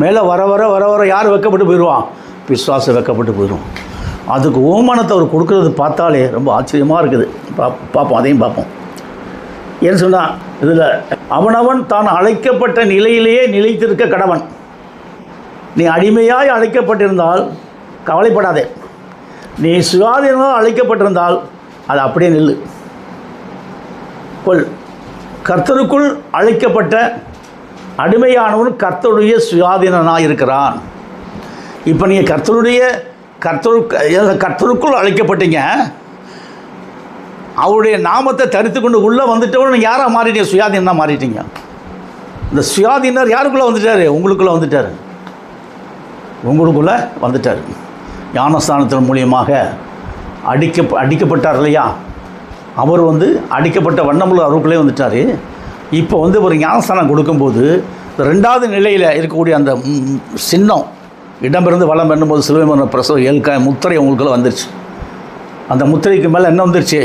மேலே வர யார் வெக்கப்பட்டு போயிடுவான்? பிசாசு வெக்கப்பட்டு போயிடுவான். அதுக்கு ஓமானத்தை அவர் கொடுக்குறது பார்த்தாலே ரொம்ப ஆச்சரியமாக இருக்குது. பார்ப்போம், அதையும் பார்ப்போம். ஏன்னு சொன்னால் இதில் அவனவன் தான் அழைக்கப்பட்ட நிலையிலேயே நிலைத்திருக்க கடவன். நீ அடிமையாய் அழைக்கப்பட்டிருந்தால் கவலைப்படாதே. நீ சுயாதீனமாக அழைக்கப்பட்டிருந்தால் அது அப்படியே நில்லு. கர்த்தருக்குள் அழைக்கப்பட்ட அடிமையானவன் கர்த்தருடைய சுயாதீனனாக இருக்கிறான். இப்போ நீங்கள் கர்த்தருக்குள் அழைக்கப்பட்டீங்க. அவருடைய நாமத்தை தரித்து கொண்டு உள்ளே வந்துட்டவங்க நீங்கள் யாராக மாறிட்டீங்க? சுயாதீனாக மாறிட்டீங்க. இந்த சுயாதீனர் யாருக்குள்ளே வந்துட்டார்? உங்களுக்குள்ளே வந்துட்டார். உங்களுக்குள்ளே வந்துட்டார். ஞானஸ்தானத்தின் மூலியமாக அடிக்கப்பட்டார் இல்லையா, அவர் அடிக்கப்பட்ட வண்ணமுள்ள அருக்குள்ளே வந்துட்டார். இப்போ ஒரு ஞானஸ்தானம் கொடுக்கும்போது ரெண்டாவது நிலையில் இருக்கக்கூடிய அந்த சின்னம் இடமிருந்து வளம் என்னும்போது சிலுவை மரண பிரசவ ஏழ்காய் முத்திரை உங்களுக்குள்ள வந்துருச்சு. அந்த முத்திரைக்கு மேலே என்ன வந்துருச்சு?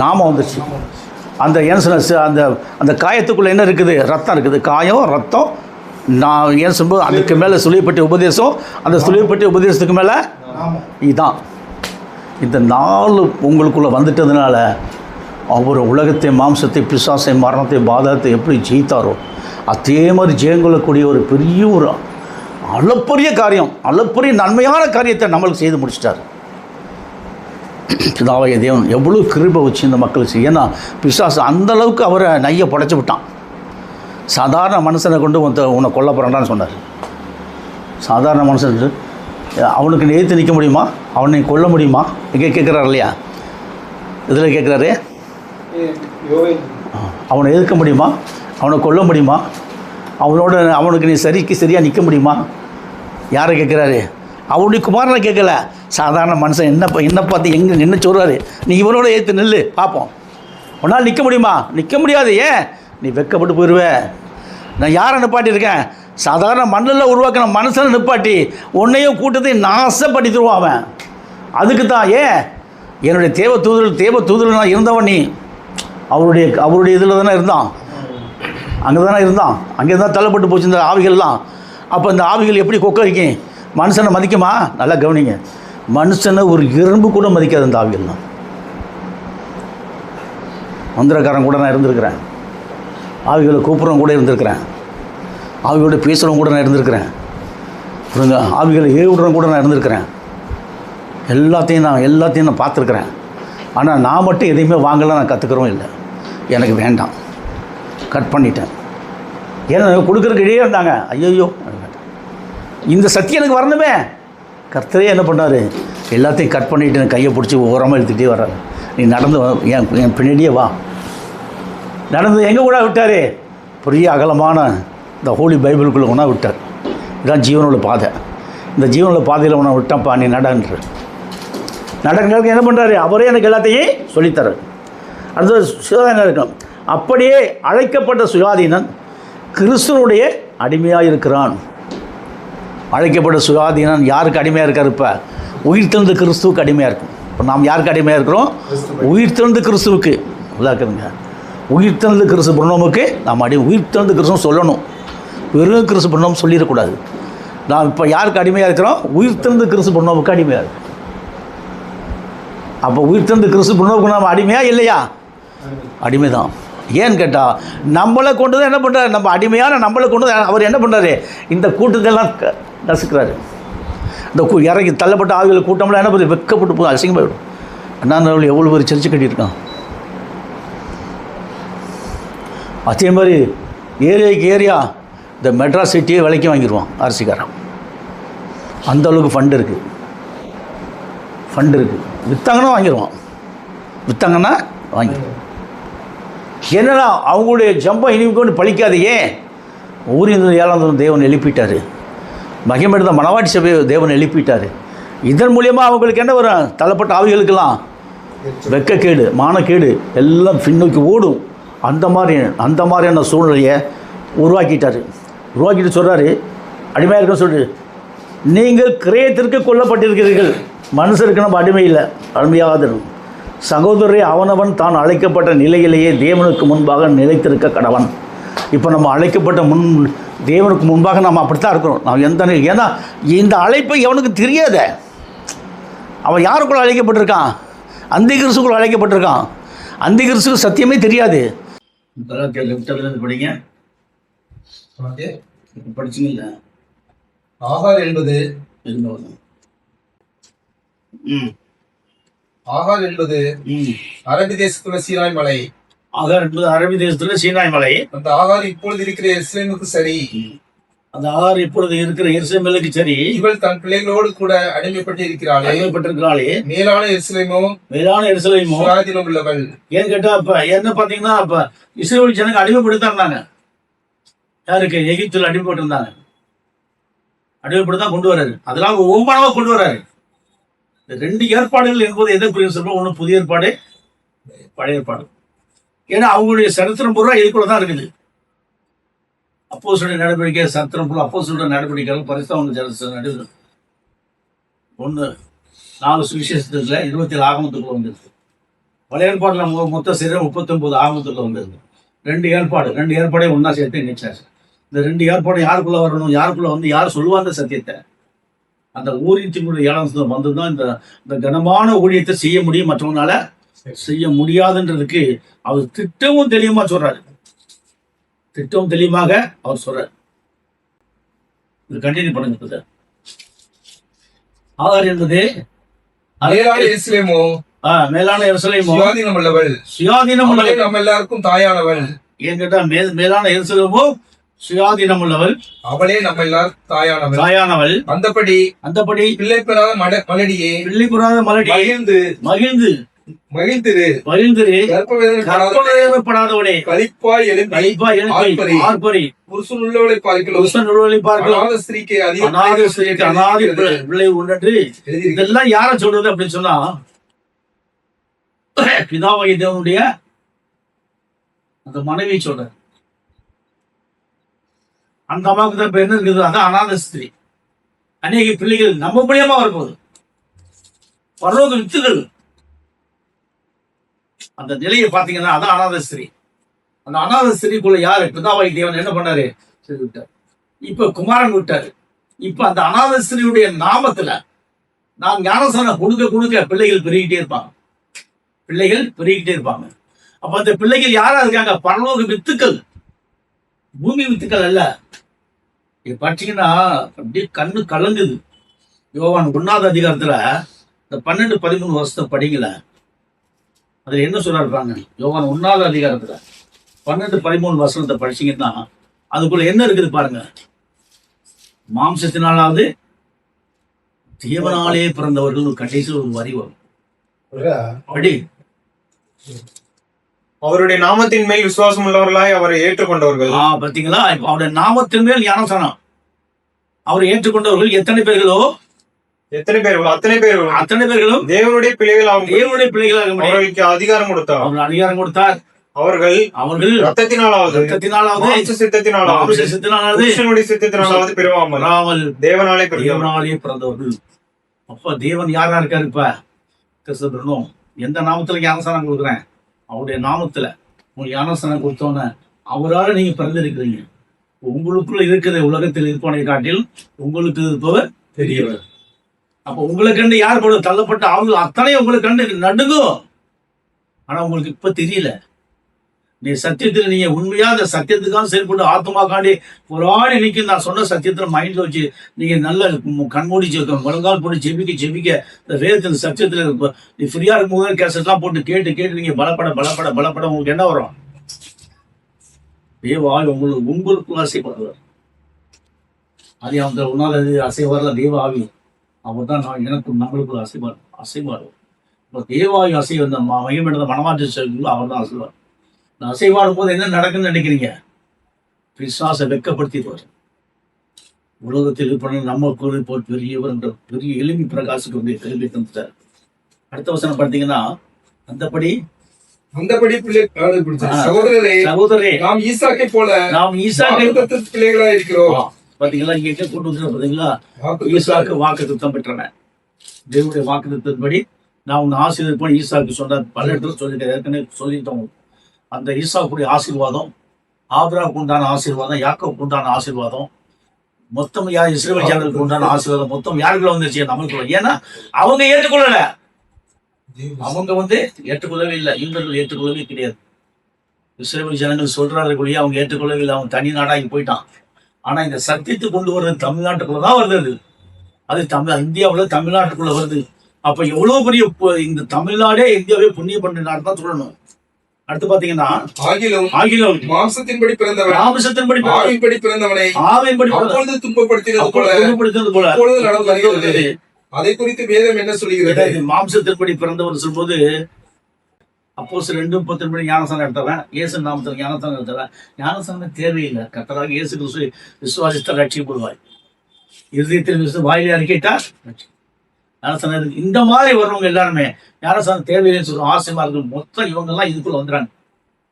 நாமம் வந்துருச்சு. அந்த அந்த அந்த காயத்துக்குள்ளே என்ன இருக்குது? ரத்தம் இருக்குது. காயம், ரத்தம், நான் ஏன் சொல்லும்போது அதுக்கு மேலே சுழியப்பட்ட உபதேசம், அந்த சுழியப்பட்ட உபதேசத்துக்கு மேலே இதுதான். இந்த 4 உங்களுக்குள்ளே வந்துட்டதுனால அவர் உலகத்தை, மாம்சத்தை, பிசாசை, மரணத்தை, பாதத்தை எப்படி ஜெயித்தாரோ அதே மாதிரி ஜெயங்கொள்ளக்கூடிய ஒரு பெரிய ஒரு அளப்பரிய காரியம், அளப்பரிய நன்மையான காரியத்தை நம்மளுக்கு செய்து முடிச்சிட்டார். பிதாவாகிய தேவன் எவ்வளோ கிருபை வச்சு இந்த மக்களுக்கு. ஏன்னா பிசாசு அந்தளவுக்கு அவரை நைய படைச்சி விட்டான். சாதாரண மனுஷனை கொண்டு உன்னை கொல்ல போகிறான்னு சொன்னார். சாதாரண மனுஷன் அவனுக்கு எதிர்த்து நிற்க முடியுமா? அவனை கொல்ல முடியுமா? இங்கே கேட்குறாரு இல்லையா, இதில் கேட்குறாரு, அவனை எதிர்க்க முடியுமா? அவனை கொல்ல முடியுமா? அவனுக்கு நீ சரியாக நிற்க முடியுமா? யாரை கேட்குறாரு? அவனுடைய குமாரனை கேட்கல, சாதாரண மனுஷன் என்ன பார்த்து எங்கே நின்று சொல்கிறாரு, நீ இவனோட ஏற்று நெல்லு பார்ப்போம், உன்னால் நிற்க முடியுமா? நிற்க முடியாது. ஏன்? நீ வெட்கப்பட்டு போயிடுவேன். நான் யாரை நிப்பாட்டியிருக்கேன்? சாதாரண மண்ணில் உருவாக்கின மனுஷனை நிப்பாட்டி உன்னையும் கூட்டத்தையும் நாசப்படுத்திடுவான் அவன். அதுக்கு தான். ஏன்? என்னுடைய தேவ தூதர் நான் இருந்தவன். நீ அவருடைய இதில் தானே இருந்தான், அங்கே தானே இருந்தான், அங்கே தான் தள்ளப்பட்டு போச்சு இந்த ஆவிகள்லாம். அப்போ இந்த ஆவிகள் எப்படி கொக்கரிக்கும்? மனுஷனை மதிக்குமா? நல்லா கவனிங்க, மனுஷனை ஒரு எறும்பு கூட மதிக்காது இந்த ஆவிகள்லாம். மந்திரக்காரன் கூட நான் இருந்திருக்கிறேன், ஆவிகளை கூப்பிட்றவங்க கூட இருந்திருக்கிறேன், ஆவியோட பேசுகிறவங்க கூட நான் இருந்திருக்கிறேன், புரியுங்க, ஆவிகளை ஏவிடுறவங்க கூட நான் இருந்திருக்கிறேன். எல்லாத்தையும் நான் பார்த்துருக்குறேன். ஆனால் நான் மட்டும் எதையுமே வாங்கலாம் நான் கற்றுக்கிறோம் இல்லை, எனக்கு வேண்டாம், கட் பண்ணிட்டேன். ஏன்னா கொடுக்குறதுக்கு இடையே இருந்தாங்க. ஐயோ, இந்த சத்தியம் எனக்கு வரணுமே. கர்த்தரே என்ன பண்ணார்? எல்லாத்தையும் கட் பண்ணிவிட்டு கையை பிடிச்சி ஓரமாக எடுத்துகிட்டே வர்றாரு. நீ நடந்து என் பின்னாடியே வா. நடந்து எங்கே கூட விட்டார்? பெரிய அகலமான இந்த ஹோலி பைபிளுக்குள்ளே ஒன்றா விட்டார். இதுதான் ஜீவனோட பாதை. இந்த ஜீவனோட பாதையில் ஒன்றா விட்டான்ப்பா, நீ நடன்ற நடக்கிறதுக்கு என்ன பண்ணுறாரு? அவரே எனக்கு எல்லாத்தையும் சொல்லித்தரார். அடுத்தது சுயாதீனம் இருக்கும். அப்படியே அழைக்கப்பட்ட சுயாதீனன் கிறிஸ்துவனுடைய அடிமையாக இருக்கிறான். அழைக்கப்பட்ட சுயாதீனன் யாருக்கு அடிமையாக இருக்கார்? இப்போ உயிர்த்தெழுந்த கிறிஸ்துவுக்கு அடிமையாக இருக்கும். இப்போ நாம் யாருக்கு அடிமையாக இருக்கிறோம்? உயிர்த்தெழுந்த கிறிஸ்துவுக்கு. இதாக்குதுங்க, உயிர்த்தெழுந்த கிறிஸ்து பிரணவமுக்கு நாம் உயிர்த்தெழுந்த கிறிஸ்துவம் சொல்லணும். வெறும் கிறிஸ்து பிரணவம் சொல்லிடக்கூடாது. நாம் இப்போ யாருக்கு அடிமையாக இருக்கிறோம்? உயிர்த்தெழுந்த கிறிஸ்து பிரணவமுக்கு அடிமையாக இருக்கும். அப்போ உயிர்த்தெழுந்த கிறிஸ்து பிரணவமுக்கு நாம் அடிமையாக இல்லையா? அடிமை தான். ஏன்னு கேட்டால் நம்மளை கொண்டு தான் என்ன பண்ணுறாரு? நம்ம அடிமையான நம்மளை கொண்டு தான் அவர் என்ன பண்ணுறாரு? இந்த கூட்டத்தெல்லாம் நசுக்கிறாரு. இந்த இறங்கி தள்ளப்பட்ட ஆவிகள் கூட்டம்லாம் என்ன பண்ணுறது? வெக்கப்பட்டு போகும், அசிங்கமாகிடும். அண்ணா எவ்வளோ ஒரு சர்ச்சை கட்டியிருக்கான். அதே மாதிரி ஏரியாவுக்கு ஏரியா இந்த மெட்ராஸ் சிட்டியே விலைக்கு வாங்கிடுவான் அரசிக்காரன். அந்தளவுக்கு ஃபண்டு இருக்குது. விற்றாங்கன்னா வாங்கிடுவான், விற்றாங்கன்னா வாங்கிடுவான். என்னன்னா அவங்களுடைய ஜம்பம் இனிமே கொண்டு பழிக்காது. ஏன்? ஊரின் 7ஆம் தேவன் எழுப்பிட்டார். மகிமெடுத்த மணவாட்டி சபையை தேவன் எழுப்பிட்டார். இதன் மூலியமாக அவங்களுக்கு என்ன வரும்? தள்ளப்பட்ட ஆவிகளுக்கெல்லாம் வெக்கக்கேடு, மானக்கேடு எல்லாம் பின்னோக்கி ஓடும். அந்த மாதிரியான சூழ்நிலையை உருவாக்கிட்டு சொல்கிறாரு, அடிமையாக இருக்குன்னு சொல்லிட்டு, நீங்கள் கிரயத்திற்கு கொல்லப்பட்டிருக்கிறீர்கள். மனுஷருக்கு நம்ம அடிமை இல்லை, அடிமையாக சகோதரரை அவனவன் தான் அழைக்கப்பட்ட நிலையிலேயே தேவனுக்கு முன்பாக நிலைத்திருக்க கடவன். இப்போ நம்ம அழைக்கப்பட்ட தேவனுக்கு முன்பாக நம்ம அப்படித்தான் இருக்கிறோம். நாம் எந்த நிலை, ஏன்னா இந்த அழைப்பை எவனுக்கு தெரியாத. அவன் யாருக்குள்ள அழைக்கப்பட்டிருக்கான்? அந்தி கிறிஸ்துக்குள்ள அழைக்கப்பட்டிருக்கான். அந்தி கிறிஸ்துக்கு சத்தியமே தெரியாது. படிங்க, படிச்சுங்க. ஆகார் என்பது அரபி தேசத்துல சீனாய் மலை. ஆகார் என்பது அரபி தேசத்துல சீனாய் மலை. அந்த ஆகார் இப்பொழுது இருக்கிற எருசலேமுக்கு சரி, அந்த ஆகார் இப்பொழுது இருக்கிற எருசலேமுக்கு சரி, இவள் தன் பிள்ளைகளோடு கூட அடிமைப்பட்டிருக்கிறாளே. மேலான எருசலேமோ சுயாதீனம் உள்ளவள். ஏன்னு கேட்டா அப்ப என்ன பாத்தீங்கன்னா, அப்ப இஸ்ரேல் ஜனங்க அடிமைப்படுத்தா இருந்தாங்க. யாருக்கு? எகிப்துல அடிமைப்பட்டிருந்தாங்க. அடிமைப்பட்டு தான் கொண்டு வர்றாரு. அதெல்லாம் ஓம்பனவா கொண்டு வர்றாரு. இந்த 2 ஏற்பாடுகள் என்பது எதை புரிய சொல்றோம்? ஒண்ணு புதிய ஏற்பாடு, பழைய ஏற்பாடு. ஏன்னா அவங்களுடைய சரித்திரம் பூரா இதுக்குள்ள தான் இருக்குது. அப்போஸ்தலருடைய நடவடிக்கை சரித்திரம் பூரா, அப்போஸ்தலருடைய நடவடிக்கைகள், பரிசுத்தவான்கள் நடுவில் ஒன்று 4 சுவிசேஷத்துல 27 ஆகமத்துக்குள்ள வந்திருக்கு. பழைய ஏற்பாடுல மொத்த சரி 39 ஆகமத்துக்குள்ள வந்திருக்கு. 2 ஏற்பாடே ஒன்னா சேர்த்து நினைச்சாச்சு. இந்த 2 ஏற்பாடு யாருக்குள்ள வரணும், யாருக்குள்ள வந்து யார் சொல்லுவாங்க சத்தியத்தை? அந்த ஊழியத்தினுடைய 7 வந்து தான் இந்த கனமான ஊழியத்தை செய்ய முடியும், மற்றவங்களால செய்ய முடியாதுன்றதுக்கு அவர் திட்டமும் தெளிவா சொல்றாரு. திட்டமும் தெளிவாக அவர் சொல்றாரு. இது கண்டினியூ பண்ணுங்க சார். ஆகார் என்பது மேலான எருசலேமோ, மேலான எருசலேமோ சுயாதீனம் உள்ளவள், சுயாதீனம் உள்ளவள், நம்ம எல்லாருக்கும் தாயானவள். ஏன் கேட்டா மேலான எருசலேமோ சுயாதீனம் உள்ளவள், அவளே நம்ம எல்லாருக்கும் தாயானவள். அந்தபடி பிள்ளை பெறாத மலடியே, மகிழ்ந்திரு, கற்பவேதனைப்படாதவளே, களிப்பாய் எழுப்பி ஆர்ப்பரி. புருஷன் உள்ளவளை பார்க்கலாம் ஸ்திரீக்கு அநாதி பிள்ளை உண்டு. இதெல்லாம் யார சொல்றது அப்படின்னு சொன்னா, பிதாவாகிய தேவனுடைய அந்த மனைவி சொல்ற. அந்த அம்மாவுக்கு தான் இப்ப என்ன இருக்குது? அதான் அநாத ஸ்திரீ. அநேக பிள்ளைகள் நம்ம மூலியமா வரப்போகுது, பரலோக வித்துகள். அந்த நிலையை பாத்தீங்கன்னா அதான் அநாத ஸ்திரீ. அந்த அநாத ஸ்திரீக்குள்ள யாரு? பிதாவாகிய தேவன் என்ன பண்ணாரு? சரி விட்டார். இப்ப குமாரன் விட்டாரு. இப்ப அந்த அநாத ஸ்திரீயுடைய நாமத்துல நாம் ஞானஸ்நானம் கொடுக்க பிள்ளைகள் பெருகிட்டே இருப்பாங்க. அப்ப அந்த பிள்ளைகள் யாரா இருக்காங்க? பரலோக வித்துக்கள், பூமி வித்துக்கள் அல்ல. இது பார்த்தீங்கன்னா அப்படியே கண்ணு கலங்குது. யோவான் 1வது அதிகாரத்துல இந்த 12-13 வருஷத்தை படிக்கல. அதுல என்ன சொல்றாங்க? யோவான் 1வது அதிகாரத்துல 12-13 வருஷத்தை படிச்சீங்கன்னா அதுக்குள்ள என்ன இருக்குது பாருங்க. மாம்சத்தினாலாவது தேவனாலே பிறந்தவர்கள் கடைசியில் ஒரு வரி வரும். படி. அவருடைய நாமத்தின் மேல் விசுவாசம் உள்ளவர்களாய் அவரை ஏற்றுக்கொண்டவர்கள். பாத்தீங்களா? இப்ப அவருடைய நாமத்தின் மேல் ஞானஸ்நானம் அவரை ஏற்றுக்கொண்டவர்கள் எத்தனை பேர்களோ, அத்தனை பேர்களும் தேவனுடைய பிள்ளைகளாக அவர்களுக்கு அதிகாரம் கொடுத்தார். அவர்கள் ரத்தத்தினாலாவது சித்தத்தினாலாவது பிறவாமல் தேவனாலே பிறந்தவர்கள். அப்ப தேவன் யாரா இருக்காரு? இப்ப கிறிஸ்தவர்களும் எந்த நாமத்துல ஞானஸ்நானம் கொடுக்குறேன்? அவருடைய நாமத்துல உங்களுக்கு ஞானஸ்நானம் கொடுத்தோன்னு அவரால் நீங்க பிறந்திருக்கிறீங்க. உங்களுக்குள்ள இருக்கிற உலகத்தில் இருப்பவனை காட்டில் உங்களுக்கு இருப்பவர் பெரியவர். அப்ப உங்களை கண்டு யார் கூட தள்ளப்பட்ட அவங்க அத்தனை உங்களை கண்டு நடுங்கும். ஆனா உங்களுக்கு இப்ப தெரியல. நீ சத்தியத்துல நீங்க உண்மையாக சத்தியத்துக்காக செயல்பட்டு ஆத்மாக்காண்டி போராடி நிற்க நான் சொன்ன சத்தியத்துல மைண்ட்ல வச்சு நீங்க நல்ல கண்மூடி முழங்கால் போட்டு ஜெபிக்க இந்த வேதத்துல சத்தியத்துல நீ ஃப்ரீயா இருக்கும்போது கேசட்லாம் போட்டு கேட்டு நீங்க பலப்பட உங்களுக்கு என்ன வரும்? தேவாய் உங்களுக்கு அசைப்படுவார். அது அந்த உன்னால அசைவார்ல தேவ ஆவி அவர் தான் எனக்கும் நம்மளுக்குள்ள அசைவார். இப்போ தேவாயு அசை வந்த மகிழ்ந்த மனமாற்ற செல்வங்களோ அவர் தான் அசைவார். இந்த அசைவாடும் போது என்ன நடக்குன்னு நினைக்கிறீங்க? பிசாசை வெட்கப்படுத்திடுவார். உலகத்தில் இருப்பன நம்ம குரல் போல் பெரியவர் என்ற பெரிய எளிமை பிரகாசுக்கு வந்து திரும்பி தந்துட்டார். அடுத்த வசனம் பார்த்தீங்கன்னா, அந்தபடி சகோதரரே நாம் ஈசாக்கை போல பிள்ளைகளா இருக்கிறோம். பாத்தீங்களா? இங்க எங்க கொண்டு வந்து பாத்தீங்களா? ஈசாக்கு வாக்குத்தத்தம் பெற்றவன். தேவனுடைய வாக்குத்தத்தின்படி நான் உன்னை ஆசீர்வதிப்பேன் ஈசாக்கு சொன்னார். பல இடத்துல சொல்லிட்டு ஏற்கனவே சொல்லிட்டோம். அந்த ஈசாக்குடைய ஆசீர்வாதம், ஆபிரகாமுக்கு உண்டான ஆசீர்வாதம், யாக்கோபுக்கு உண்டான ஆசீர்வாதம், மொத்தம் இஸ்ரவேல் ஜனங்களுக்கு உண்டான ஆசீர்வாதம் மொத்தம் யாருக்குள்ள வந்துருச்சு? நமக்குள்ள. ஏன்னா அவங்க ஏற்றுக்கொள்ளல. அவங்க ஏற்றுக்கொள்ளவே இல்லை. இவர்கள் ஏற்றுக்கொள்ளவே கிடையாது. இஸ்ரவேல் ஜனங்கள் சொல்றாருக்குள்ளேயே அவங்க ஏற்றுக்கொள்ளவே இல்லை. அவன் தனி நாடாகி போயிட்டான். ஆனா இந்த சத்தியத்தை கொண்டு வர்றது தமிழ்நாட்டுக்குள்ளதான் வருது. அது இந்தியாவுல தமிழ்நாட்டுக்குள்ள வருது. அப்ப எவ்வளவு பெரிய இந்த தமிழ்நாடே இந்தியாவே புண்ணிய பண்ண நாடு தான் சொல்லணும். அடுத்து பாத்தீங்கன்னா, ஆகிலும் மாம்சத்தின்படி பிறந்தவன் ஆவியின்படி பிறந்தவனை துன்பப்படுத்தினது போல நடந்தது. அதை குறித்து வேதம் என்ன சொல்லுகிறது? மாம்சத்தின்படி பிறந்தவன் சொல்லும்போது அப்போஸ்தலர் 2:30 ஞானஸ்நானம் எடுத்தவன், இயேசு நாமத்தில் ஞானஸ்நானம் எடுத்தவன். ஞானஸ்நானம் தேவையில்லை. கர்த்தராகிய இயேசு கிறிஸ்துவை விசுவாசித்தால் ரட்சிக்கப்படுவாய். இருதயத்தில் விசுவாசம் வாயிலே அறிக்கைட்டா ஞானஸ்தானம். இந்த மாதிரி வர்றவங்க எல்லாருமே ஞானஸ்தானம் தேவையில்லைன்னு சொல்லுவோம். ஆசீர்வாதங்கள் மொத்தம் இவங்கெல்லாம் இதுக்குள்ள வந்துடுறாங்க.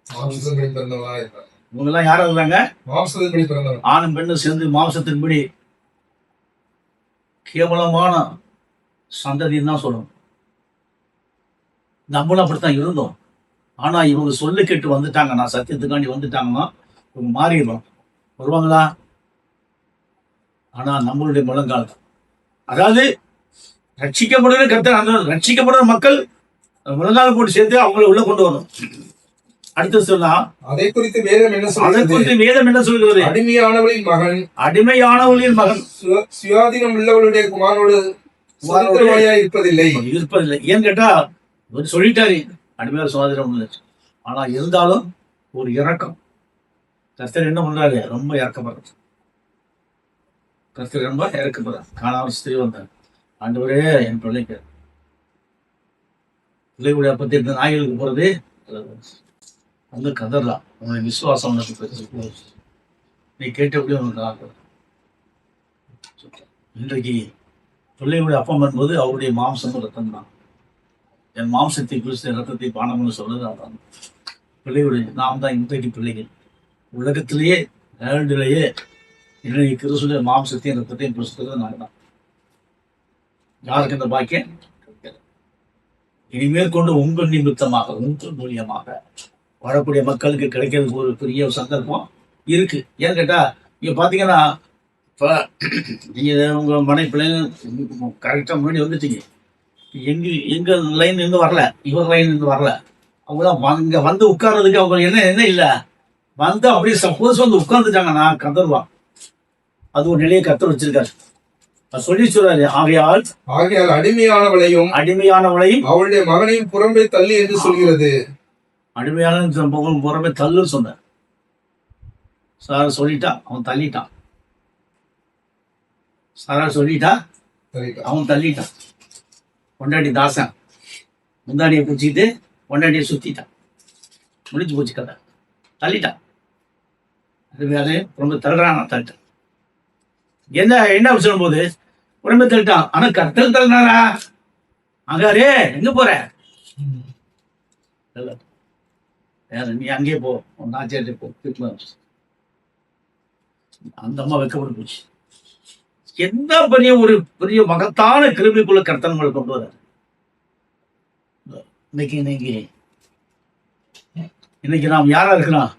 மாம்சத்தின்படி பிறந்தவனா இருக்கிறான். இவங்கெல்லாம் யாரும் இருக்கிறாங்க? மாம்சத்தின்படி பிறந்தவன். ஆணும் பெண்ணும் சேர்ந்து மாம்சத்தின்படி கேவலமான சந்ததின்னு தான் சொல்லணும். நம்மளும் அப்படித்தான் இருந்தோம். ஆனா இவங்க சொல்லு கேட்டு வந்துட்டாங்க, நான் சத்தியத்துக்காண்டி வந்துட்டாங்கன்னா இவங்க மாறிடுவோம். வருவாங்களா? ஆனா நம்மளுடைய முழங்கால், அதாவது ரட்சிக்கப்படுகிற கர்த்தர், அந்த ரட்சிக்கப்படுற மக்கள் முழங்கால் போட்டு சேர்த்து அவங்கள உள்ள கொண்டு வரணும். அடுத்து சொன்னா அதை குறித்து வேதம் என்ன அதை சொல்கிறது? குறித்து வேதம் என்ன சொல்கிறது? அடிமையானவளின் மகன் அடிமையானவளின் மகன் சுயாதீனம் உள்ளவளுடைய குமாரோடு இருப்பதில்லை. இருப்பதில்லை. ஏன்னு கேட்டா இவர் சொல்லிட்டாரு அடிமையார் சுதந்திரம் இல்லை. ஆனா இருந்தாலும் ஒரு இரக்கம். கர்த்தர் என்ன பண்றாரு? ரொம்ப இறக்கப்படுறாரு. கர்த்தர் ரொம்ப இறக்கப்படுறார். காணாமல் ஸ்திரீ வந்தார். ஆண்டவரே என் பிள்ளைக்கு பிள்ளைகளுடைய பத்தி இந்த நாய்களுக்கு போறது வந்து கதறலாம். உங்களுடைய விசுவாசம் உனக்கு பெருசு. நீ கேட்டபடி உனக்கு இன்றைக்கு பிள்ளைகளுடைய அப்பம் என்பது அவருடைய மாம்சம் ரத்தம் தான். என் மாம்சத்தை குறித்த ரத்தத்தை பானம்னு சொல்றது அதான். பிள்ளைகளுடைய நாம் தான் இன்றைக்கு பிள்ளைகள். உலகத்திலேயே வேர்ல்டுலேயே இன்றைக்கு கிறிஸ்துடைய மாம்சத்தையும் ரத்தத்தையும் புரிசுறது நாங்கள் தான். யாருக்கு இந்த பாக்கியம்? இனிமேல் கொண்டு உங்கள் நிமித்தமாக உங்கள் மூலியமாக வரக்கூடிய மக்களுக்கு கிடைக்கிறதுக்கு ஒரு பெரிய சந்தர்ப்பம் இருக்கு. ஏன்னு கேட்டா இங்க பாத்தீங்கன்னா இப்போ நீங்க உங்க மனை பிள்ளைங்க கரெக்டா முன்னாடி வந்துட்டீங்க. எங்க லைன் இருந்து வரல, இவர் லைன் இருந்து வரல. அவங்களாம் இங்க வந்து உட்கார்றதுக்கு அவங்க என்ன இல்லை வந்து அப்படியே சப்போஸ் வந்து உட்கார்ந்துட்டாங்கன்னா கதருவான். அது ஒரு நிலையை கத்தர் வச்சிருக்காரு. சொல்லி சொல்றாரு, ஆகையால் அடிமையானவளையும் அவளுடைய மகனையும் புறம்பே தள்ளி என்று சொல்கிறது. அடிமையான புறம்பே தள்ளுன்னு சொன்ன சார் சொல்லிட்டா, அவன் தள்ளிட்டான். சாரா சொல்லிட்டா, அவன் தள்ளிட்டான். பொண்டாட்டி தாசன் முந்தாடியை பிடிச்சிட்டு பொண்டாட்டியை சுத்திட்டான். முடிஞ்சு போச்சு கதை. தள்ளிட்டான். அது ரொம்ப தள்ளுறான். தள்ளிட்டான். என்ன சொல்லும் போது உடம்பு தள்ளிட்டான். ஆனா கர்த்தர் தள்ளினாரா? அங்காரே எங்க போற? நீ அங்கே போ, நாச்சியாட்டி போ. அந்த அம்மா வைக்கப்பட்டு போச்சு. எந்த பெரிய மகத்தான கிருமிக்குள்ள கர்த்தன்களை கொண்டு வர. இன்னைக்கு நாம் யாரா இருக்கிறோம்?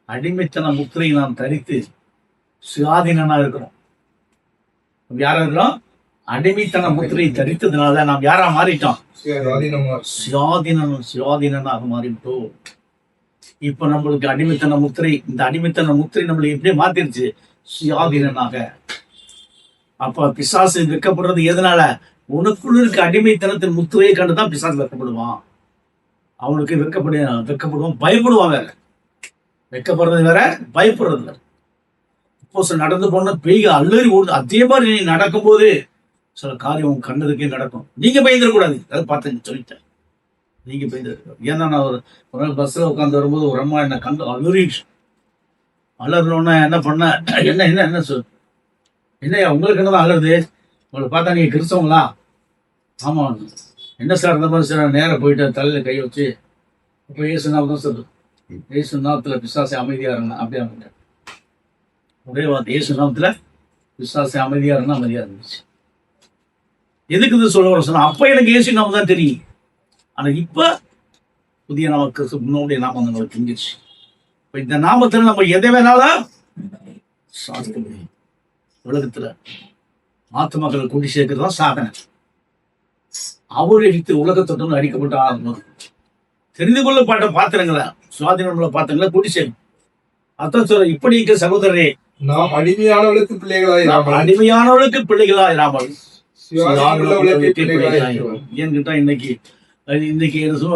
அடிமைத்தன முத்திரை நாம் தரித்து சுயாதீனா இருக்கிறோம். யாரா இருக்கிறோம்? அடிமைத்தன முத்திரையை தரித்ததுனால நாம் யாரா மாறிட்டோம்? சுயாதீனாக மாறிவிட்டோம். இப்ப நம்மளுக்கு அடிமைத்தன முத்திரை, இந்த அடிமைத்தன முத்திரை நம்மளுக்கு எப்படி மாத்திருச்சு? சுயாதீனாக. அப்ப பிசாசு வெக்கப்படுறது எதனால? உனக்குள்ள இருக்க அடிமைத்தனத்தின் முத்திரையை கண்டுதான் பிசாசு வெக்கப்படுவான். அவனுக்கு வெக்கப்படுவான், பயப்படுவான். வேற வெக்கப்படுறது வேற, பயப்படுறது வேற. நடந்து போன பெய்க அல்லறி ஓடுது. அதே மாதிரி நீ நடக்கும்போது சில காரியம் கண்ணதுக்கே நடக்கும். நீங்க பயந்துடக்கூடாது. அதை பார்த்து சொல்லிட்டேன், நீங்க பயந்துருக்க. ஏன்னா நான் ஒரு நாள் பஸ்ல உட்காந்து வரும்போது ஒரு அம்மா என்ன கண்டு அலறிடுச்சு. அலறணுன்னா என்ன பண்ண, என்ன சொல், என்னையா உங்களுக்கு என்னதான் அலருது? உங்களை பார்த்தா நீங்க கிறிஸ்தவங்களா? ஆமா. என்ன சார் இந்த மாதிரி சார்? நேரம் போயிட்டு தலையில கை வச்சு இப்போ ஏசு நாள் தான் சொல்லு, ஏசு நாமத்துல பிசாசை அமைதியா இருந்தேன். அப்படியே அமைதியா ஒரே வார்த்தை, ஏசு நாமத்துல பிசாசை அமைதியா இருந்தா அமைதியா இருந்துச்சு. எதுக்கு இது சொல்ல வர சொன்னா, அப்ப எனக்கு ஏசு நாமம் தான் தெரியும். ஆனா இப்ப புதிய நாமக்கு முன்னோடைய நாமம் நம்மளுக்கு தெரிஞ்சிருச்சு. இப்ப இந்த நாமத்துல நம்ம எதை வேணாலும் சாதிக்க முடியும். உலகத்துல ஆத்மாக்களை கூட்டி சேர்க்கிறது தான் சாதனை. அவருக்கு உலகத்தொட்டு அடிக்கப்பட்ட ஆத்மா தெரிந்து கொள்ளப்பட்ட பாத்திரங்களை, சுவாதீனமுள்ள பாத்திரங்களை கூட்டி சேர்க்கும். அதான் சொல்ற, இப்படி இருக்க சகோதரரே, நாம் அடிமையானவளுக்கு பிள்ளைகளாயிராமல் ஏன்னு கேட்டா இன்னைக்கு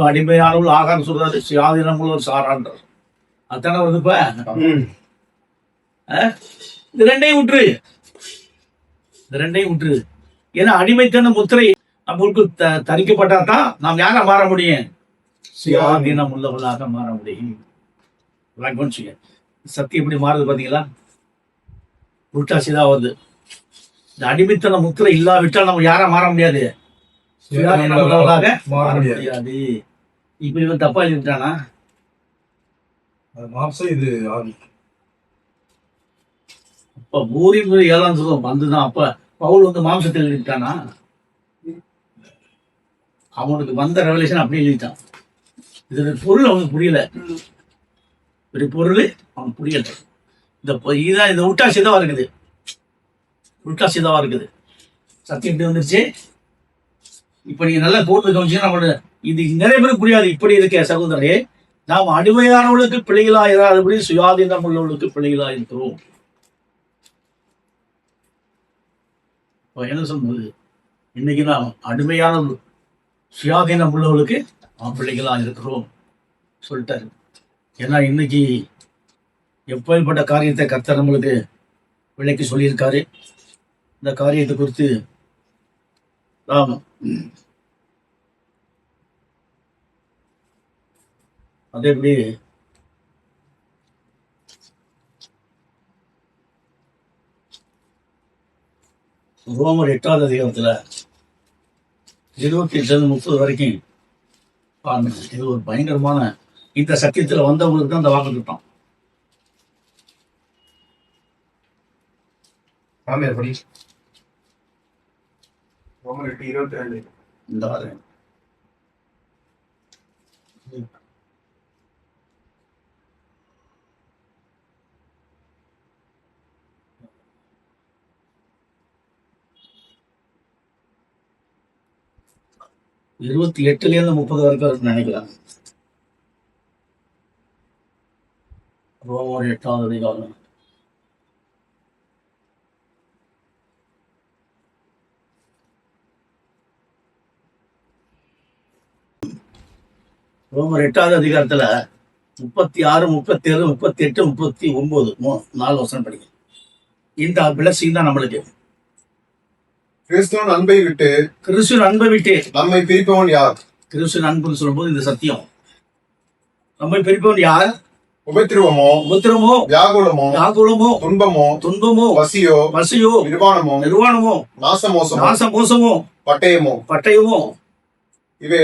அடிமையானவள் ஆகாரம் சொல்றாரு, சுயாதீனமுள்ள ஒரு சாரான்றார். அதானே வருதுப்ப. இது ரெண்டையும் விட்டுரு. ஏன்னா அடிமைத்தன முத்திரை நம்மளுக்கு தரிக்கப்பட்டா தான் நாம் யார மாற முடியும்? சுயாதீனம் உள்ளவர்களாக மாற முடியும். சக்தி எப்படி மாறுது பாத்தீங்களா? உல்டா சீதா வருது. இந்த அடிமைத்தன முத்திரை இல்லாவிட்டால் நம்ம யாரா மாற முடியாது, சுயாதீன உள்ளவர்களாக மாற முடியாது. இப்ப இவன் தப்பா எழுதிட்டானா? மாம்சம், இது ஆவி. அப்ப பூரிப்பு 7ஆம் சுகம் வந்துதான். அப்ப பவுல் வந்து மாம்சத்தில் எழுதிட்டானா? அவனுக்கு வந்த ரெவலேஷன் அப்படி எழுதிட்டான். இதோட பொருள் அவனுக்கு புரியல. ஒரு பொருள் அவனுக்கு புரியல. இதான் இந்த உல்டா சிதாவா இருக்குது, உல்டா சிதாவா இருக்குது. சத்தியம் எப்படி வந்துருச்சு? இப்ப நீங்க நல்லா போட்டு கவனிச்சீங்கன்னா நம்மளோட இது நிறைய பேருக்கு புரியாது. இப்படி இருக்க சகோதரரே, நாம் அடிமையானவர்களுக்கு பிள்ளைகளா இராதபடி சுயாதீனம் உள்ளவர்களுக்கு பிள்ளைகளா இருக்கிறோம். என்ன சொல்றது? இன்னைக்கு நாம் அடிமையான சுயாதீனம் உள்ளவர்களுக்கு நாம் பிள்ளைகளா இருக்கிறோம் சொல்லிட்டாரு. ஏன்னா இன்னைக்கு எப்பேற்பட்ட காரியத்தை கர்த்தர் நம்மளுக்கு விளக்கி சொல்லியிருக்காரு. இந்த காரியத்தை குறித்து நாம் அதே எப்படி ரோமர் 8ஆவது அதிகாரத்துல 28-30 வரைக்கும் பாருங்க. இது ஒரு பயங்கரமான, இந்த சத்தியத்துல வந்தவங்களுக்கு தான் அந்த வாக்கு திட்டம். ஆமென். படி. ரோமர் 8:22. இந்த வாரம் 28 30 வரைக்கும் நினைக்கிறேன். ரோமர் 8ஆவது அதிகாரம் ரோமர் 8ஆவது அதிகாரத்துல 36, 37, 38, 39 4 வசனம் படிக்க. இந்த பிளஸிங் தான் நம்மளுக்கு. கிறிஸ்துவின் அன்பை விட்டு கிறிஸ்துவின் அன்பை விட்டு நம்மை பிரிப்பவன் யார்? கிறிஸ்துவின் அன்புன்னு சொல்லும்போது இந்த சத்தியம். நம்மை பிரிப்பவன் யார்? உபத்திரவமோ, உபத்திரமோ, வியாகுலமோ, வியாகுலமோ, துன்பமோ, துன்பமோ, பசியோ, பசியோ, நிர்வாணமோ, நாசமோசமோ, பட்டயமோ, இவை